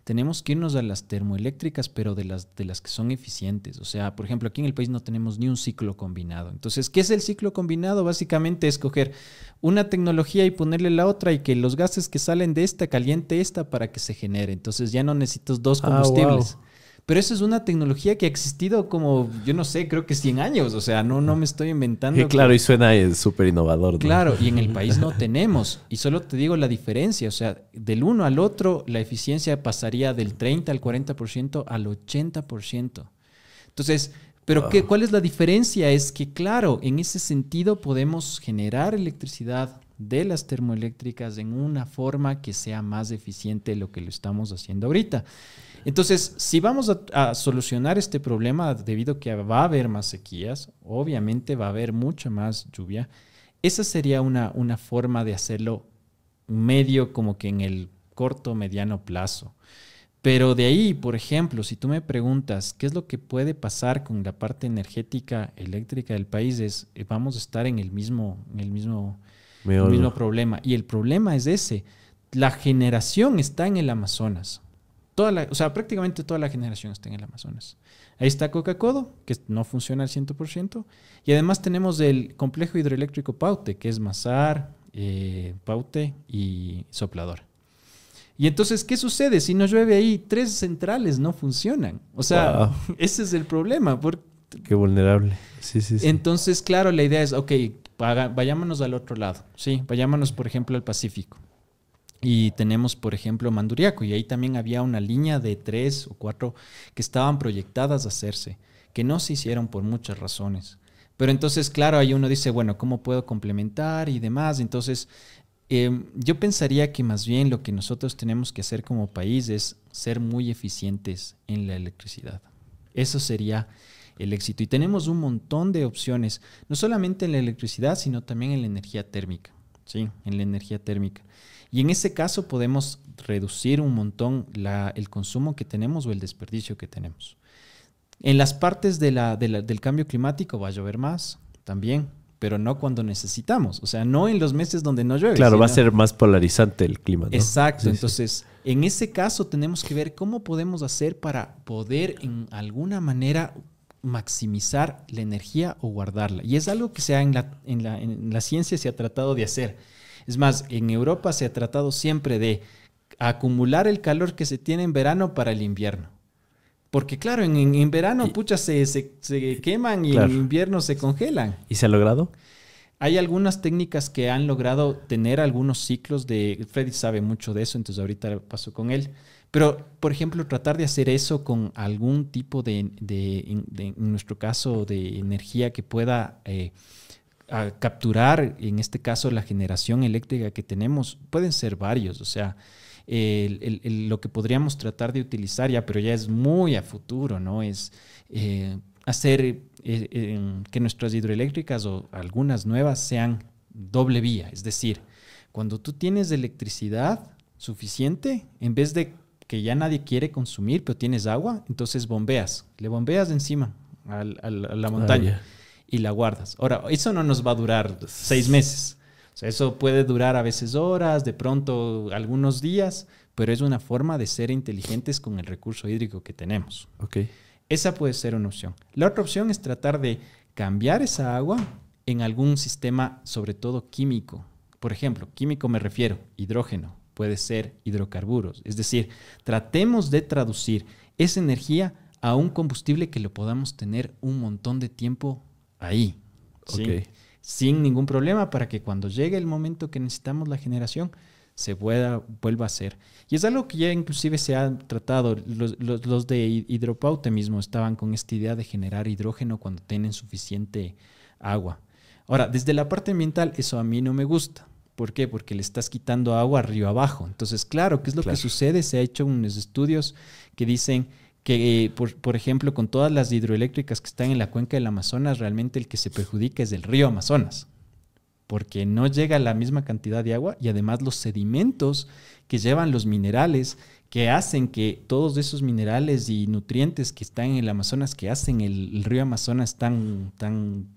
tenemos que irnos a las termoeléctricas, pero de las que son eficientes. O sea, por ejemplo, aquí en el país no tenemos ni un ciclo combinado. Entonces, ¿qué es el ciclo combinado? Básicamente es coger una tecnología y ponerle la otra y que los gases que salen de esta caliente esta para que se genere. Entonces ya no necesitas 2 combustibles. Wow. Pero eso es una tecnología que ha existido como, yo no sé, creo que 100 años. O sea, no me estoy inventando. Claro, y suena súper innovador, ¿no? Claro, y en el país no tenemos. Y solo te digo la diferencia. O sea, del uno al otro, la eficiencia pasaría del 30 al 40% al 80%. Entonces, ¿pero cuál es la diferencia? Es que, claro, en ese sentido podemos generar electricidad de las termoeléctricas en una forma que sea más eficiente de lo que lo estamos haciendo ahorita. Entonces, si vamos a solucionar este problema debido a que va a haber más sequías, obviamente va a haber mucha más lluvia, esa sería una forma de hacerlo medio como que en el corto, mediano plazo. Pero de ahí, por ejemplo, si tú me preguntas qué es lo que puede pasar con la parte energética eléctrica del país, vamos a estar en el mismo problema. Y el problema es ese. la generación está en el Amazonas. O sea, prácticamente toda la generación está en el Amazonas. Ahí está Coca-Codo, que no funciona al 100%. Y además tenemos el complejo hidroeléctrico Paute, que es Mazar, Paute y Soplador. Y entonces, ¿qué sucede? Si no llueve ahí, 3 centrales no funcionan. O sea, ese es el problema. Qué vulnerable. Sí. Entonces, claro, la idea es, ok, vayámonos al otro lado. Sí, vayámonos, por ejemplo, al Pacífico. Y tenemos, por ejemplo, Manduriaco. Y ahí también había una línea de 3 o 4 que estaban proyectadas a hacerse, que no se hicieron por muchas razones. Pero entonces, claro, ahí uno dice, bueno, ¿cómo puedo complementar y demás? Entonces, yo pensaría que más bien lo que nosotros tenemos que hacer como país es ser muy eficientes en la electricidad. Eso sería el éxito. Y tenemos un montón de opciones, no solamente en la electricidad, sino también en la energía térmica. Sí, en la energía térmica. Y en ese caso podemos reducir un montón el consumo que tenemos o el desperdicio que tenemos. En las partes del cambio climático va a llover más también, pero no cuando necesitamos. O sea, no en los meses donde no llueve. Claro, va a ser más polarizante el clima, ¿no? Exacto. Sí, entonces, en ese caso tenemos que ver cómo podemos hacer para poder en alguna manera maximizar la energía o guardarla. Y es algo que en la ciencia se ha tratado de hacer. Es más, en Europa se ha tratado siempre de acumular el calor que se tiene en verano para el invierno. Porque claro, en verano, se queman y en invierno se congelan. ¿Y se ha logrado? Hay algunas técnicas que han logrado tener algunos ciclos de... Freddy sabe mucho de eso, entonces ahorita paso con él. Pero, por ejemplo, tratar de hacer eso con algún tipo en nuestro caso, de energía que pueda capturar, en este caso, la generación eléctrica que tenemos, pueden ser varios. O sea, lo que podríamos tratar de utilizar pero ya es muy a futuro, ¿no? Es hacer que nuestras hidroeléctricas o algunas nuevas sean doble vía. Es decir, cuando tú tienes electricidad suficiente, en vez de que ya nadie quiere consumir, pero tienes agua, entonces le bombeas encima a la montaña y la guardas. Ahora, eso no nos va a durar 6 meses. O sea, eso puede durar a veces horas, de pronto algunos días, pero es una forma de ser inteligentes con el recurso hídrico que tenemos. Okay. Esa puede ser una opción. La otra opción es tratar de cambiar esa agua en algún sistema, sobre todo químico. Por ejemplo, químico me refiero, hidrógeno, puede ser hidrocarburos. Es decir, tratemos de traducir esa energía a un combustible que lo podamos tener un montón de tiempo ahí. ¿Sí? Okay. Sin ningún problema, para que cuando llegue el momento que necesitamos la generación se vuelva a hacer. Y es algo que ya inclusive se ha tratado. Los de Hidropaute mismo estaban con esta idea de generar hidrógeno cuando tienen suficiente agua. Ahora, desde la parte ambiental, eso a mí no me gusta. ¿Por qué? Porque le estás quitando agua río abajo. Entonces, claro, ¿qué es lo que sucede? Se ha hecho unos estudios que dicen que, por ejemplo, con todas las hidroeléctricas que están en la cuenca del Amazonas, realmente el que se perjudica es el río Amazonas, porque no llega la misma cantidad de agua y además los sedimentos que llevan los minerales que hacen que todos esos minerales y nutrientes que están en el Amazonas, que hacen el río Amazonas tan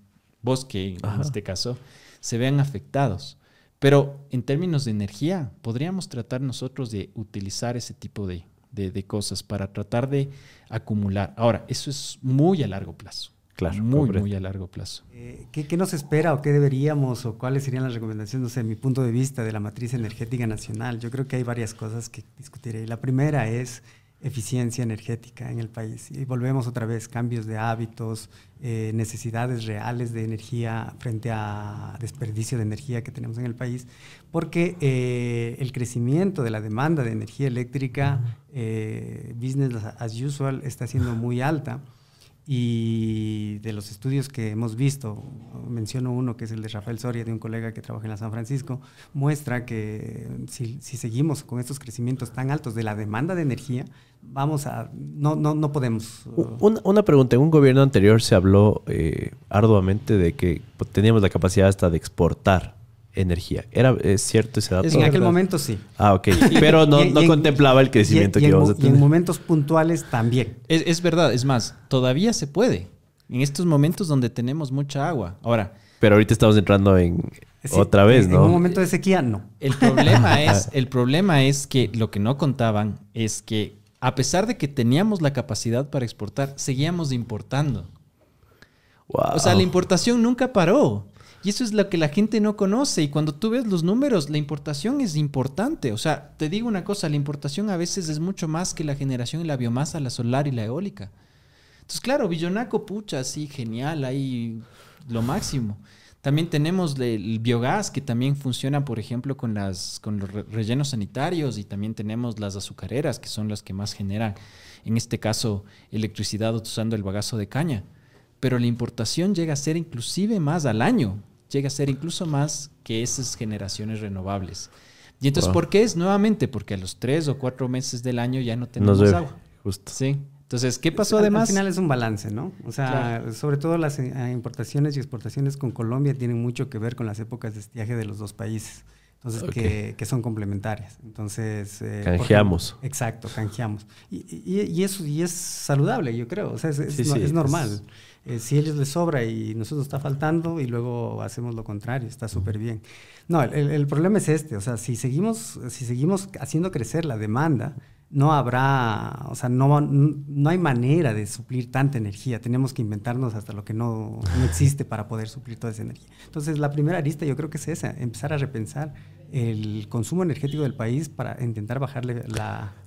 bosque, en este caso, se vean afectados. Pero en términos de energía, podríamos tratar nosotros de utilizar ese tipo de cosas para tratar de acumular. Ahora, eso es muy a largo plazo. Claro, muy a largo plazo. ¿Qué nos espera o qué deberíamos o cuáles serían las recomendaciones, no sé, en mi punto de vista de la matriz energética nacional? Yo creo que hay varias cosas que discutiré. La primera es eficiencia energética en el país. Y volvemos otra vez, cambios de hábitos, necesidades reales de energía frente a desperdicio de energía que tenemos en el país, porque el crecimiento de la demanda de energía eléctrica, business as usual, está siendo muy alta. Y de los estudios que hemos visto, menciono uno que es el de Rafael Soria, de un colega que trabaja en la San Francisco, muestra que si seguimos con estos crecimientos tan altos de la demanda de energía, no podemos. Una pregunta, en un gobierno anterior se habló arduamente de que teníamos la capacidad hasta de exportar energía. ¿Es cierto ese dato? En aquel momento sí. Ah, ok. Pero no contemplaba el crecimiento que íbamos a tener. Y en momentos puntuales también. Es verdad, es más, todavía se puede. En estos momentos donde tenemos mucha agua. Ahora. Pero ahorita estamos entrando en Otra vez, ¿no? En un momento de sequía, no. El problema es que lo que no contaban es que a pesar de que teníamos la capacidad para exportar, seguíamos importando. Wow. O sea, la importación nunca paró. Y eso es lo que la gente no conoce. Y cuando tú ves los números, la importación es importante. O sea, te digo una cosa, la importación a veces es mucho más que la generación de la biomasa, la solar y la eólica. Entonces, claro, Billonaco, pucha, sí, genial, ahí lo máximo. También tenemos el biogás, que también funciona, por ejemplo, con los rellenos sanitarios, y también tenemos las azucareras, que son las que más generan, en este caso, electricidad usando el bagazo de caña. Pero la importación llega a ser inclusive más al año, llega a ser incluso más que esas generaciones renovables. Y entonces, ¿por qué es? Nuevamente, porque a los 3 o 4 meses del año ya no tenemos agua. Justo. Sí. Entonces, ¿qué pasó además? Al final es un balance, ¿no? O sea, claro, sobre todo las importaciones y exportaciones con Colombia tienen mucho que ver con las épocas de estiaje de los dos países. Entonces, que son complementarias. Entonces, canjeamos. Exacto, canjeamos. Y es saludable, yo creo. O sea, es normal. Si a ellos les sobra y nosotros está faltando y luego hacemos lo contrario, está súper bien. No, el problema es este. O sea, si seguimos haciendo crecer la demanda, no habrá, o sea, no hay manera de suplir tanta energía. Tenemos que inventarnos hasta lo que no existe para poder suplir toda esa energía. Entonces, la primera arista yo creo que es esa, empezar a repensar el consumo energético del país para intentar bajarle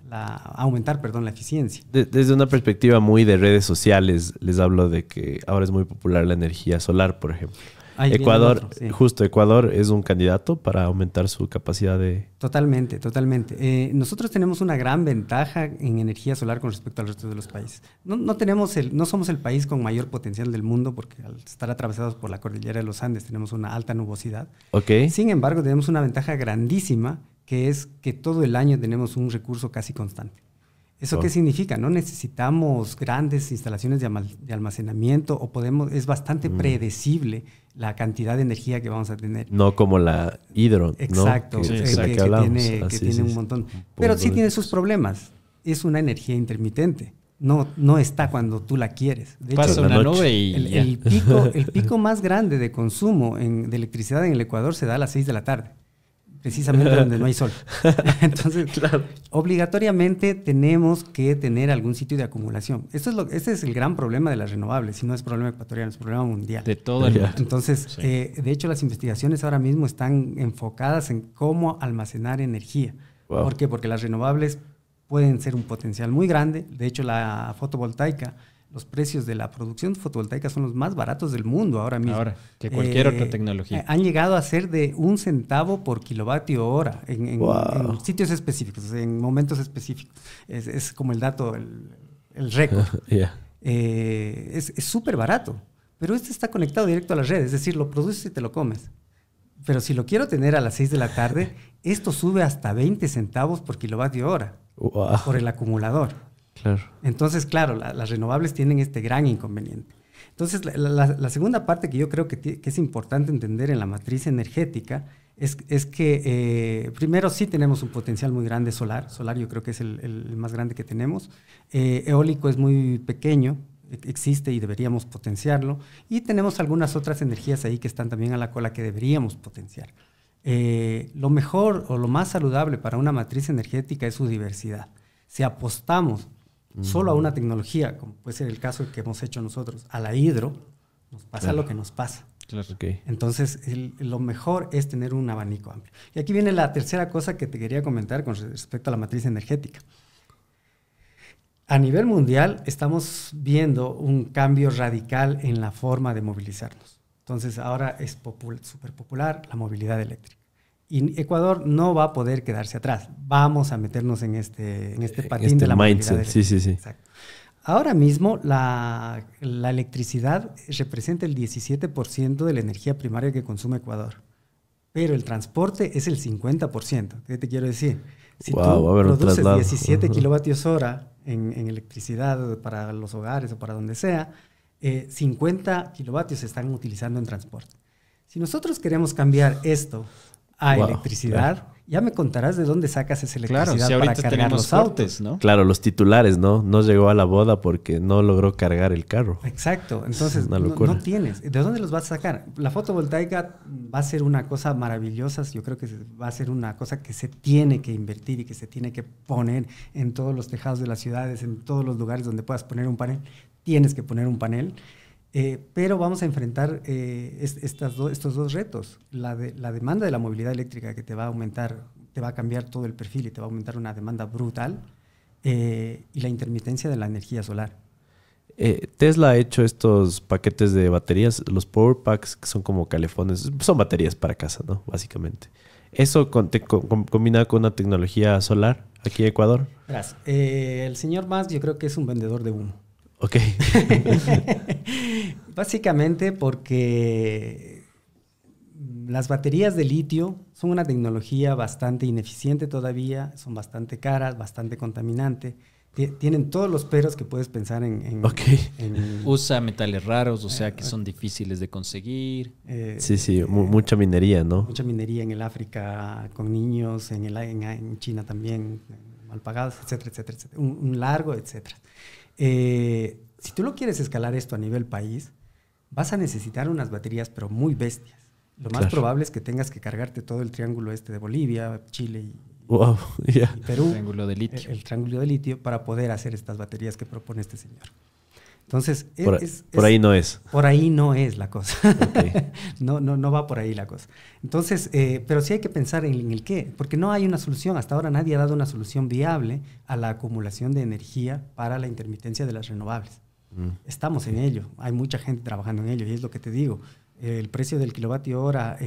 aumentar la eficiencia. Desde una perspectiva muy de redes sociales, les hablo de que ahora es muy popular la energía solar, por ejemplo. Ecuador, justo Ecuador es un candidato para aumentar su capacidad de... Totalmente. Nosotros tenemos una gran ventaja en energía solar con respecto al resto de los países. No somos el país con mayor potencial del mundo porque al estar atravesados por la cordillera de los Andes tenemos una alta nubosidad. Okay. Sin embargo, tenemos una ventaja grandísima que es que todo el año tenemos un recurso casi constante. ¿Eso qué significa? No necesitamos grandes instalaciones de almacenamiento es bastante predecible la cantidad de energía que vamos a tener. No como la hidro, exacto, ¿no? Que tiene un montón. Pero sí tiene sus problemas. Es una energía intermitente. No está cuando tú la quieres. De Pasa hecho, una nube y el pico más grande de consumo de electricidad en el Ecuador se da a las 6 de la tarde. Precisamente donde no hay sol. Entonces, claro, obligatoriamente tenemos que tener algún sitio de acumulación. Ese es el gran problema de las renovables, y no es problema ecuatoriano, es problema mundial. De todo el mundo. Entonces, de hecho, las investigaciones ahora mismo están enfocadas en cómo almacenar energía. Wow. ¿Por qué? Porque las renovables pueden ser un potencial muy grande. De hecho, la fotovoltaica, los precios de la producción fotovoltaica son los más baratos del mundo ahora mismo. Ahora, que cualquier otra tecnología. Han llegado a ser de 1 centavo por kilovatio hora en sitios específicos, en momentos específicos. Es como el dato, el récord. Es súper barato, pero está conectado directo a la red, es decir, lo produces y te lo comes. Pero si lo quiero tener a las 6 de la tarde, esto sube hasta 20 centavos por kilovatio hora por el acumulador. Claro. Entonces, claro, las renovables tienen este gran inconveniente. Entonces, la segunda parte que yo creo que es importante entender en la matriz energética es que primero sí tenemos un potencial muy grande solar. Solar yo creo que es el más grande que tenemos. Eólico es muy pequeño, existe y deberíamos potenciarlo. Y tenemos algunas otras energías ahí que están también a la cola que deberíamos potenciar. Lo mejor o lo más saludable para una matriz energética es su diversidad. Si apostamos solo a una tecnología, como puede ser el caso que hemos hecho nosotros, a la hidro, nos pasa lo que nos pasa. Claro. Okay. Entonces, lo mejor es tener un abanico amplio. Y aquí viene la tercera cosa que te quería comentar con respecto a la matriz energética. A nivel mundial estamos viendo un cambio radical en la forma de movilizarnos. Entonces, ahora es súper popular la movilidad eléctrica. Y Ecuador no va a poder quedarse atrás. Vamos a meternos en este patín de la mindset. movilidad. Sí. Exacto. Ahora mismo la electricidad representa el 17% de la energía primaria que consume Ecuador. Pero el transporte es el 50%. ¿Qué te quiero decir? Si tú produces 17 kilovatios hora en electricidad para los hogares o para donde sea, 50 kilovatios se están utilizando en transporte. Si nosotros queremos cambiar esto a electricidad. Claro. Ya me contarás de dónde sacas esa electricidad si para cargar los autos, ¿no? Claro, los titulares, ¿no? No llegó a la boda porque no logró cargar el carro. Exacto. Entonces, no tienes. ¿De dónde los vas a sacar? La fotovoltaica va a ser una cosa maravillosa. Yo creo que va a ser una cosa que se tiene que invertir y que se tiene que poner en todos los tejados de las ciudades, en todos los lugares donde puedas poner un panel. Tienes que poner un panel. Pero vamos a enfrentar estos dos retos. La demanda de la movilidad eléctrica que te va a aumentar, te va a cambiar todo el perfil y te va a aumentar una demanda brutal, y la intermitencia de la energía solar. Tesla ha hecho estos paquetes de baterías, los Power Packs, que son como calefones, son baterías para casa, ¿no? Básicamente. ¿Eso combinado con una tecnología solar aquí en Ecuador? Verás, el señor Musk yo creo que es un vendedor de humo. Ok. Básicamente porque las baterías de litio son una tecnología bastante ineficiente todavía, son bastante caras, bastante contaminante. Tienen todos los peros que puedes pensar en Usa metales raros, o sea que son difíciles de conseguir. Sí, mucha minería, ¿no? Mucha minería en el África con niños, en China también, mal pagados, etcétera, etcétera, etcétera. Un largo, etcétera. Si tú lo quieres escalar esto a nivel país, vas a necesitar unas baterías, pero muy bestias. Lo más probable es que tengas que cargarte todo el triángulo de Bolivia, Chile y Perú. El triángulo de litio. El triángulo de litio para poder hacer estas baterías que propone este señor. Entonces, por ahí no es. Por ahí no es la cosa. Okay. No va por ahí la cosa. Entonces, pero sí hay que pensar en el qué, porque no hay una solución. Hasta ahora nadie ha dado una solución viable a la acumulación de energía para la intermitencia de las renovables. Estamos en ello. Hay mucha gente trabajando en ello y es lo que te digo. El precio del kilovatio hora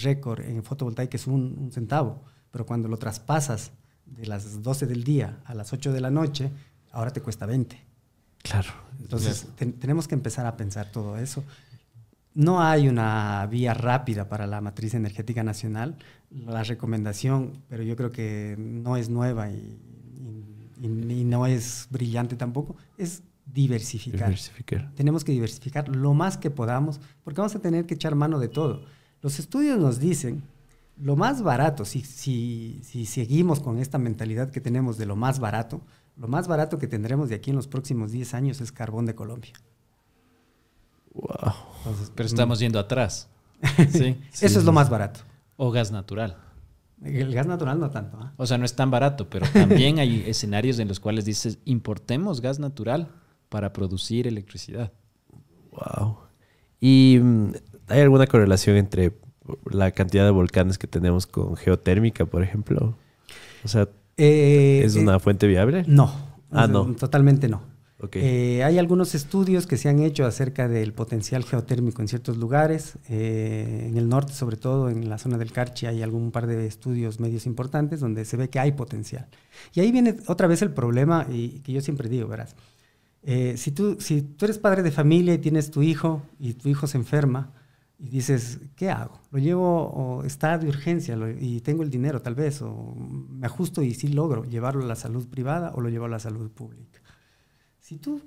récord en fotovoltaica es un centavo, pero cuando lo traspasas de las 12 del día a las 8 de la noche, ahora te cuesta 20. Claro. Entonces, tenemos que empezar a pensar todo eso. No hay una vía rápida para la matriz energética nacional. La recomendación, pero yo creo que no es nueva y no es brillante tampoco, es diversificar. Tenemos que diversificar lo más que podamos, porque vamos a tener que echar mano de todo. Los estudios nos dicen, lo más barato, si seguimos con esta mentalidad que tenemos de lo más barato que tendremos de aquí en los próximos 10 años es carbón de Colombia. Wow. Entonces, pero estamos yendo atrás. Sí. Eso es lo más barato. O gas natural. El gas natural no tanto. ¿Eh? O sea, no es tan barato, pero también hay escenarios en los cuales dices, importemos gas natural para producir electricidad. Wow. ¿Y hay alguna correlación entre la cantidad de volcanes que tenemos con geotérmica, por ejemplo? O sea, ¿es una fuente viable? No. No. Totalmente no. Okay. Hay algunos estudios que se han hecho acerca del potencial geotérmico en ciertos lugares. En el norte, sobre todo en la zona del Carchi, hay algún par de estudios medios importantes donde se ve que hay potencial. Y ahí viene otra vez el problema y que yo siempre digo, verás. Si tú eres padre de familia y tienes tu hijo y tu hijo se enferma y dices, ¿qué hago? ¿Lo llevo o está de urgencia y tengo el dinero tal vez? ¿O me ajusto y sí logro llevarlo a la salud privada o lo llevo a la salud pública? Si tú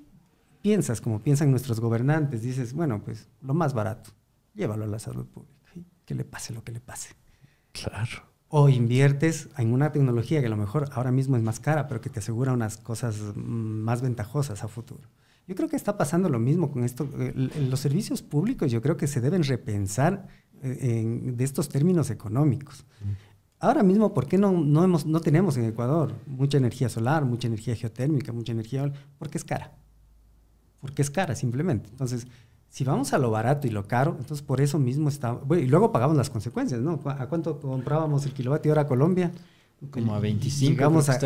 piensas como piensan nuestros gobernantes, dices, bueno, pues lo más barato, llévalo a la salud pública, ¿sí? Que le pase lo que le pase. Claro. O inviertes en una tecnología que a lo mejor ahora mismo es más cara, pero que te asegura unas cosas más ventajosas a futuro. Yo creo que está pasando lo mismo con esto. Los servicios públicos yo creo que se deben repensar de estos términos económicos. Ahora mismo, ¿por qué no tenemos en Ecuador mucha energía solar, mucha energía geotérmica, mucha energía? Porque es cara. Porque es cara, simplemente. Entonces, si vamos a lo barato y lo caro, entonces por eso mismo está... Bueno, y luego pagamos las consecuencias, ¿no? ¿A cuánto comprábamos el kilovatio hora a Colombia? Como a 25. Llegamos a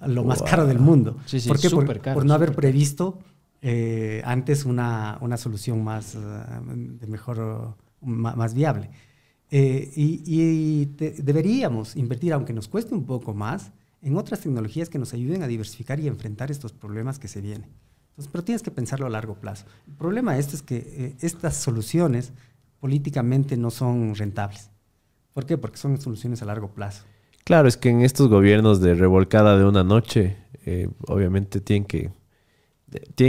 lo más caro del mundo. Sí, ¿Por qué? Caro, por no haber previsto antes una solución más viable. Deberíamos invertir, aunque nos cueste un poco más, en otras tecnologías que nos ayuden a diversificar y a enfrentar estos problemas que se vienen. Entonces, pero tienes que pensarlo a largo plazo. El problema es que estas soluciones políticamente no son rentables. ¿Por qué? Porque son soluciones a largo plazo. Claro, es que en estos gobiernos de revolcada de una noche, obviamente tienen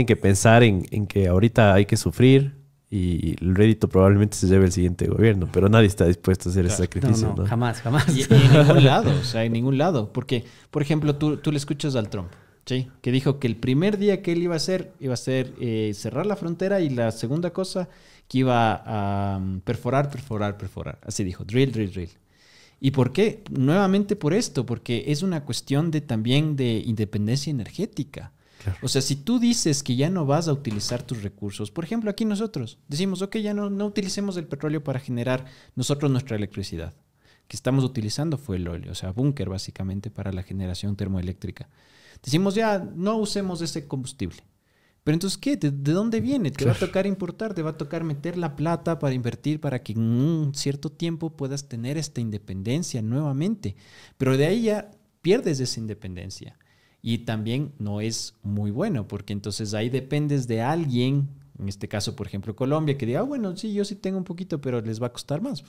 que pensar en que ahorita hay que sufrir y el rédito probablemente se lleve el siguiente gobierno, pero nadie está dispuesto a hacer ese sacrificio. No, jamás. Y en ningún lado, o sea, en ningún lado. Porque, por ejemplo, tú le escuchas al Trump, ¿sí? Que dijo que el primer día que él iba a hacer cerrar la frontera, y la segunda cosa que iba a perforar. Así dijo, drill. ¿Y por qué? Nuevamente por esto, porque es una cuestión también de independencia energética. Claro. O sea, si tú dices que ya no vas a utilizar tus recursos, por ejemplo, aquí nosotros decimos, ok, ya no utilicemos el petróleo para generar nosotros nuestra electricidad. Que estamos utilizando fue el óleo, o sea, búnker básicamente para la generación termoeléctrica. Decimos, ya no usemos ese combustible. Pero entonces, ¿qué? ¿De dónde viene? Te va a tocar importar, te va a tocar meter la plata para invertir para que en un cierto tiempo puedas tener esta independencia nuevamente. Pero de ahí ya pierdes esa independencia. Y también no es muy bueno, porque entonces ahí dependes de alguien, en este caso, por ejemplo, Colombia, que diga, bueno, sí, yo sí tengo un poquito, pero les va a costar más.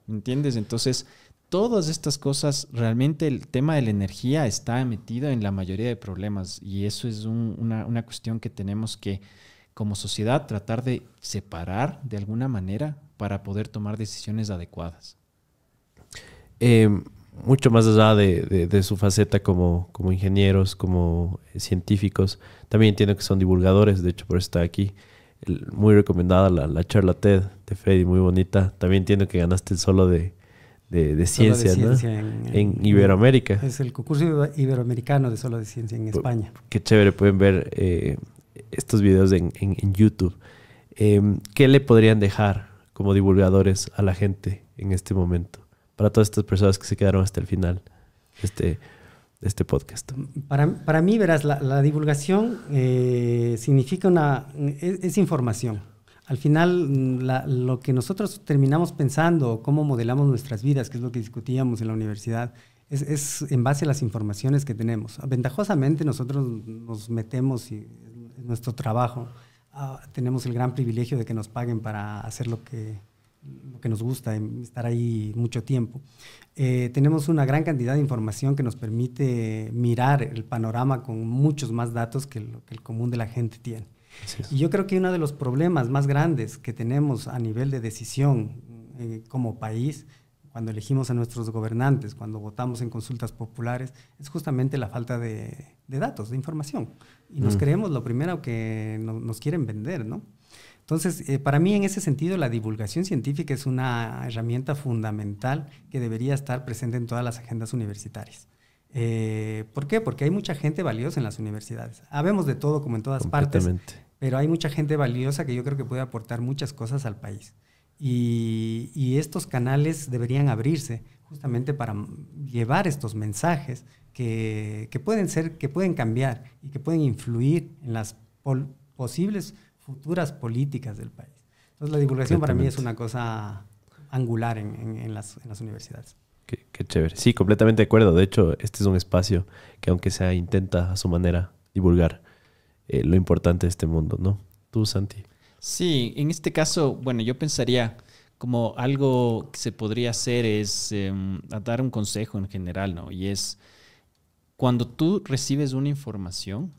¿Me entiendes? Entonces, todas estas cosas, realmente el tema de la energía está metido en la mayoría de problemas, y eso es una cuestión que tenemos que, como sociedad, tratar de separar de alguna manera para poder tomar decisiones adecuadas. Mucho más allá de su faceta como ingenieros, como científicos, también entiendo que son divulgadores, de hecho por eso está aquí. Muy recomendada la charla TED de Freddy, muy bonita. También entiendo que ganaste el solo de ciencia, ¿no? En Iberoamérica. Es el concurso iberoamericano de solo de ciencia en España. Qué chévere, pueden ver estos videos en YouTube. ¿Qué le podrían dejar como divulgadores a la gente en este momento? Para todas estas personas que se quedaron hasta el final de este podcast. Para mí, verás, la divulgación significa es información. Al final, lo que nosotros terminamos pensando, cómo modelamos nuestras vidas, que es lo que discutíamos en la universidad, es en base a las informaciones que tenemos. Ventajosamente, nosotros nos metemos, y en nuestro trabajo, tenemos el gran privilegio de que nos paguen para hacer lo que nos gusta, estar ahí mucho tiempo. Tenemos una gran cantidad de información que nos permite mirar el panorama con muchos más datos que el común de la gente tiene. Y yo creo que uno de los problemas más grandes que tenemos a nivel de decisión como país, cuando elegimos a nuestros gobernantes, cuando votamos en consultas populares, es justamente la falta de datos, de información. Y nos creemos lo primero que nos quieren vender, ¿no? Entonces, para mí, en ese sentido, la divulgación científica es una herramienta fundamental que debería estar presente en todas las agendas universitarias. ¿Por qué? Porque hay mucha gente valiosa en las universidades. Habemos de todo, como en todas partes, pero hay mucha gente valiosa que yo creo que puede aportar muchas cosas al país. Y estos canales deberían abrirse justamente para llevar estos mensajes que pueden cambiar y que pueden influir en las posibles futuras políticas del país. Entonces, la divulgación para mí es una cosa angular en las universidades. Qué chévere. Sí, completamente de acuerdo. De hecho, este es un espacio que, aunque sea, intenta a su manera divulgar lo importante de este mundo, ¿no? Tú, Santi. Sí, en este caso, bueno, yo pensaría como algo que se podría hacer es dar un consejo en general, ¿no? Y es, cuando tú recibes una información,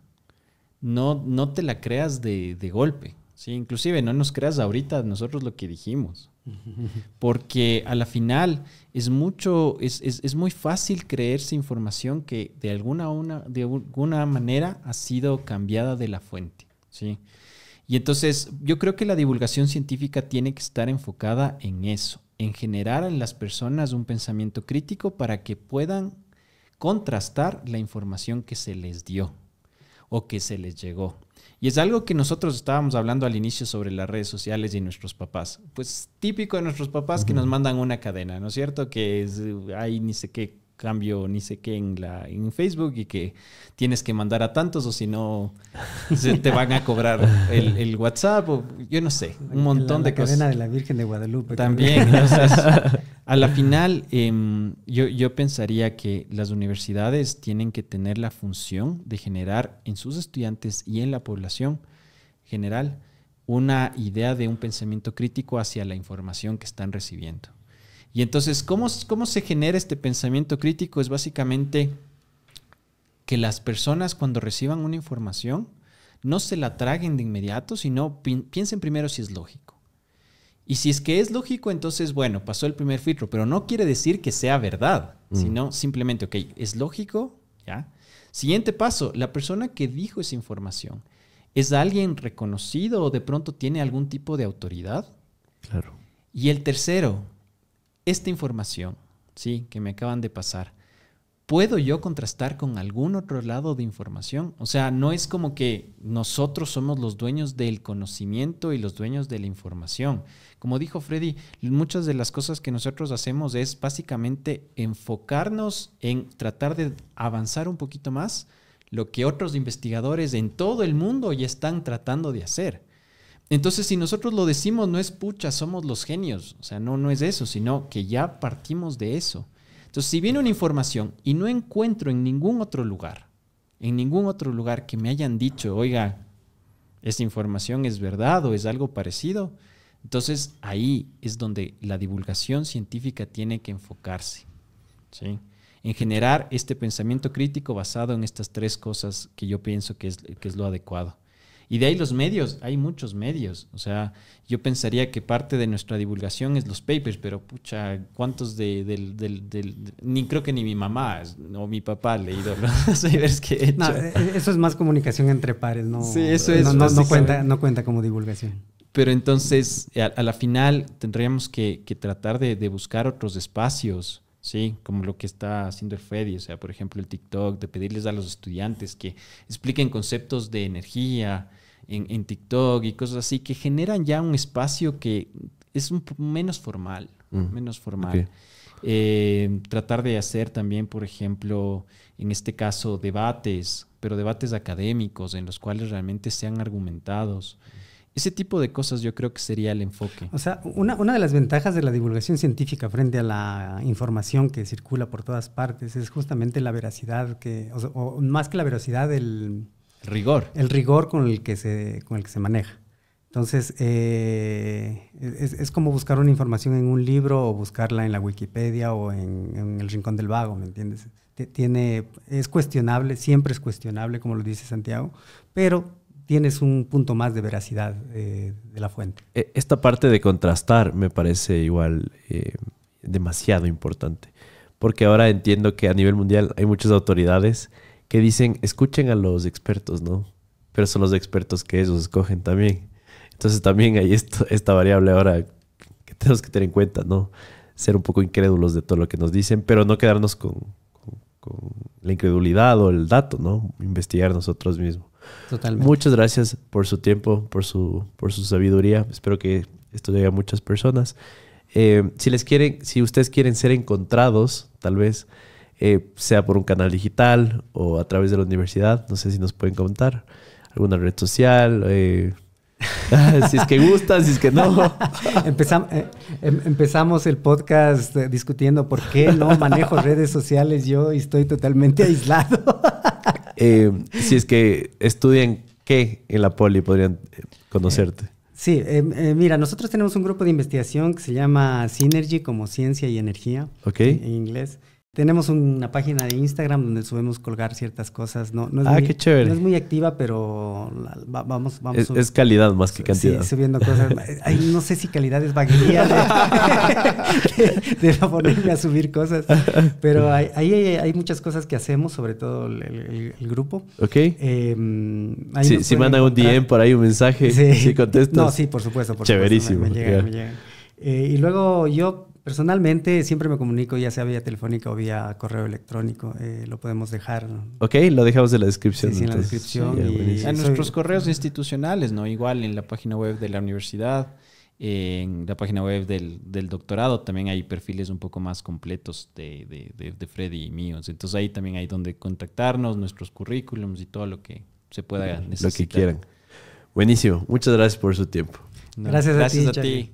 no te la creas de golpe, ¿sí? Inclusive no nos creas ahorita nosotros lo que dijimos. Porque a la final es muy fácil creerse información que de alguna manera ha sido cambiada de la fuente, ¿sí? Y entonces yo creo que la divulgación científica tiene que estar enfocada en eso, en generar en las personas un pensamiento crítico para que puedan contrastar la información que se les dio o que se les llegó. Y es algo que nosotros estábamos hablando al inicio sobre las redes sociales y nuestros papás. Pues típico de nuestros papás que nos mandan una cadena, ¿no es cierto? Que hay ni sé qué cambio, ni sé qué en Facebook, y que tienes que mandar a tantos o si no se te van a cobrar el WhatsApp, o yo no sé, un montón de cosas. La cadena de la Virgen de Guadalupe. También. Entonces, a la final, yo pensaría que las universidades tienen que tener la función de generar en sus estudiantes y en la población general una idea de un pensamiento crítico hacia la información que están recibiendo. Y entonces, ¿cómo se genera este pensamiento crítico? Es básicamente que las personas, cuando reciban una información, no se la traguen de inmediato, sino piensen primero si es lógico. Y si es que es lógico, entonces, bueno, pasó el primer filtro, pero no quiere decir que sea verdad, sino simplemente, ok, es lógico, ¿ya? Siguiente paso, la persona que dijo esa información, ¿es alguien reconocido o de pronto tiene algún tipo de autoridad? Claro. Y el tercero, esta información, ¿sí?, que me acaban de pasar, ¿puedo yo contrastar con algún otro lado de información? O sea, no es como que nosotros somos los dueños del conocimiento y los dueños de la información. Como dijo Freddy, muchas de las cosas que nosotros hacemos es básicamente enfocarnos en tratar de avanzar un poquito más lo que otros investigadores en todo el mundo ya están tratando de hacer. Entonces, si nosotros lo decimos, no es pucha, somos los genios. O sea, no es eso, sino que ya partimos de eso. Entonces, si viene una información y no encuentro en ningún otro lugar que me hayan dicho, oiga, esta información es verdad o es algo parecido, entonces ahí es donde la divulgación científica tiene que enfocarse, ¿sí?, en generar este pensamiento crítico basado en estas tres cosas que yo pienso que es lo adecuado. Y de ahí los medios, hay muchos medios. O sea, yo pensaría que parte de nuestra divulgación es los papers, pero pucha, ¿cuántos ni creo que ni mi mamá o mi papá ha leído los papers que he hecho? No, eso es más comunicación entre pares, ¿no? Sí, eso es. No cuenta como divulgación. Pero entonces, a la final, tendríamos que tratar de buscar otros espacios, ¿sí? Como lo que está haciendo el Freddy, o sea, por ejemplo, el TikTok, de pedirles a los estudiantes que expliquen conceptos de energía en TikTok y cosas así, que generan ya un espacio que es menos formal, Okay. Tratar de hacer también, por ejemplo, en este caso, debates, pero debates académicos en los cuales realmente sean argumentados. Ese tipo de cosas yo creo que sería el enfoque. O sea, una de las ventajas de la divulgación científica frente a la información que circula por todas partes es justamente la veracidad, o más que la veracidad, el rigor. El rigor con el que se maneja. Entonces, es como buscar una información en un libro o buscarla en la Wikipedia o en el Rincón del Vago, ¿me entiendes? Es cuestionable, siempre es cuestionable, como lo dice Santiago, pero tienes un punto más de veracidad de la fuente. Esta parte de contrastar me parece igual demasiado importante, porque ahora entiendo que a nivel mundial hay muchas autoridades que dicen, escuchen a los expertos, ¿no? Pero son los expertos que ellos escogen también. Entonces también hay esta variable ahora que tenemos que tener en cuenta, ¿no? Ser un poco incrédulos de todo lo que nos dicen, pero no quedarnos con la incredulidad o el dato, ¿no? Investigar nosotros mismos. Totalmente. Muchas gracias por su tiempo, por su sabiduría. Espero que esto llegue a muchas personas. Si ustedes quieren ser encontrados, tal vez sea por un canal digital o a través de la universidad, no sé si nos pueden contar alguna red social, si es que gustan, si es que no. Empezamos el podcast discutiendo por qué no manejo redes sociales yo y estoy totalmente aislado. Si es que estudian qué en la Poli podrían conocerte. Sí, mira, nosotros tenemos un grupo de investigación que se llama Synergy, como ciencia y energía, okay, en inglés. Tenemos una página de Instagram donde subimos colgar ciertas cosas. No es qué chévere. No es muy activa, pero vamos es calidad más que cantidad. Sí, subiendo cosas. No sé si calidad es vaguería de ponerme a subir cosas, pero ahí hay muchas cosas que hacemos, sobre todo el grupo. Ok. Si mandan un DM por ahí, un mensaje, si contestas. No, sí, por supuesto. Chéverísimo. Me llegan. Y luego yo personalmente siempre me comunico, ya sea vía telefónica o vía correo electrónico. Lo podemos dejar. Ok, lo dejamos en la descripción. Sí, en la descripción. Sí, en nuestros correos institucionales, ¿no? Igual en la página web de la universidad, en la página web del doctorado, también hay perfiles un poco más completos de Freddy y míos. Entonces ahí también hay donde contactarnos, nuestros currículums y todo lo que se pueda necesitar. Lo que quieran. Buenísimo. Muchas gracias por su tiempo. Gracias a ti.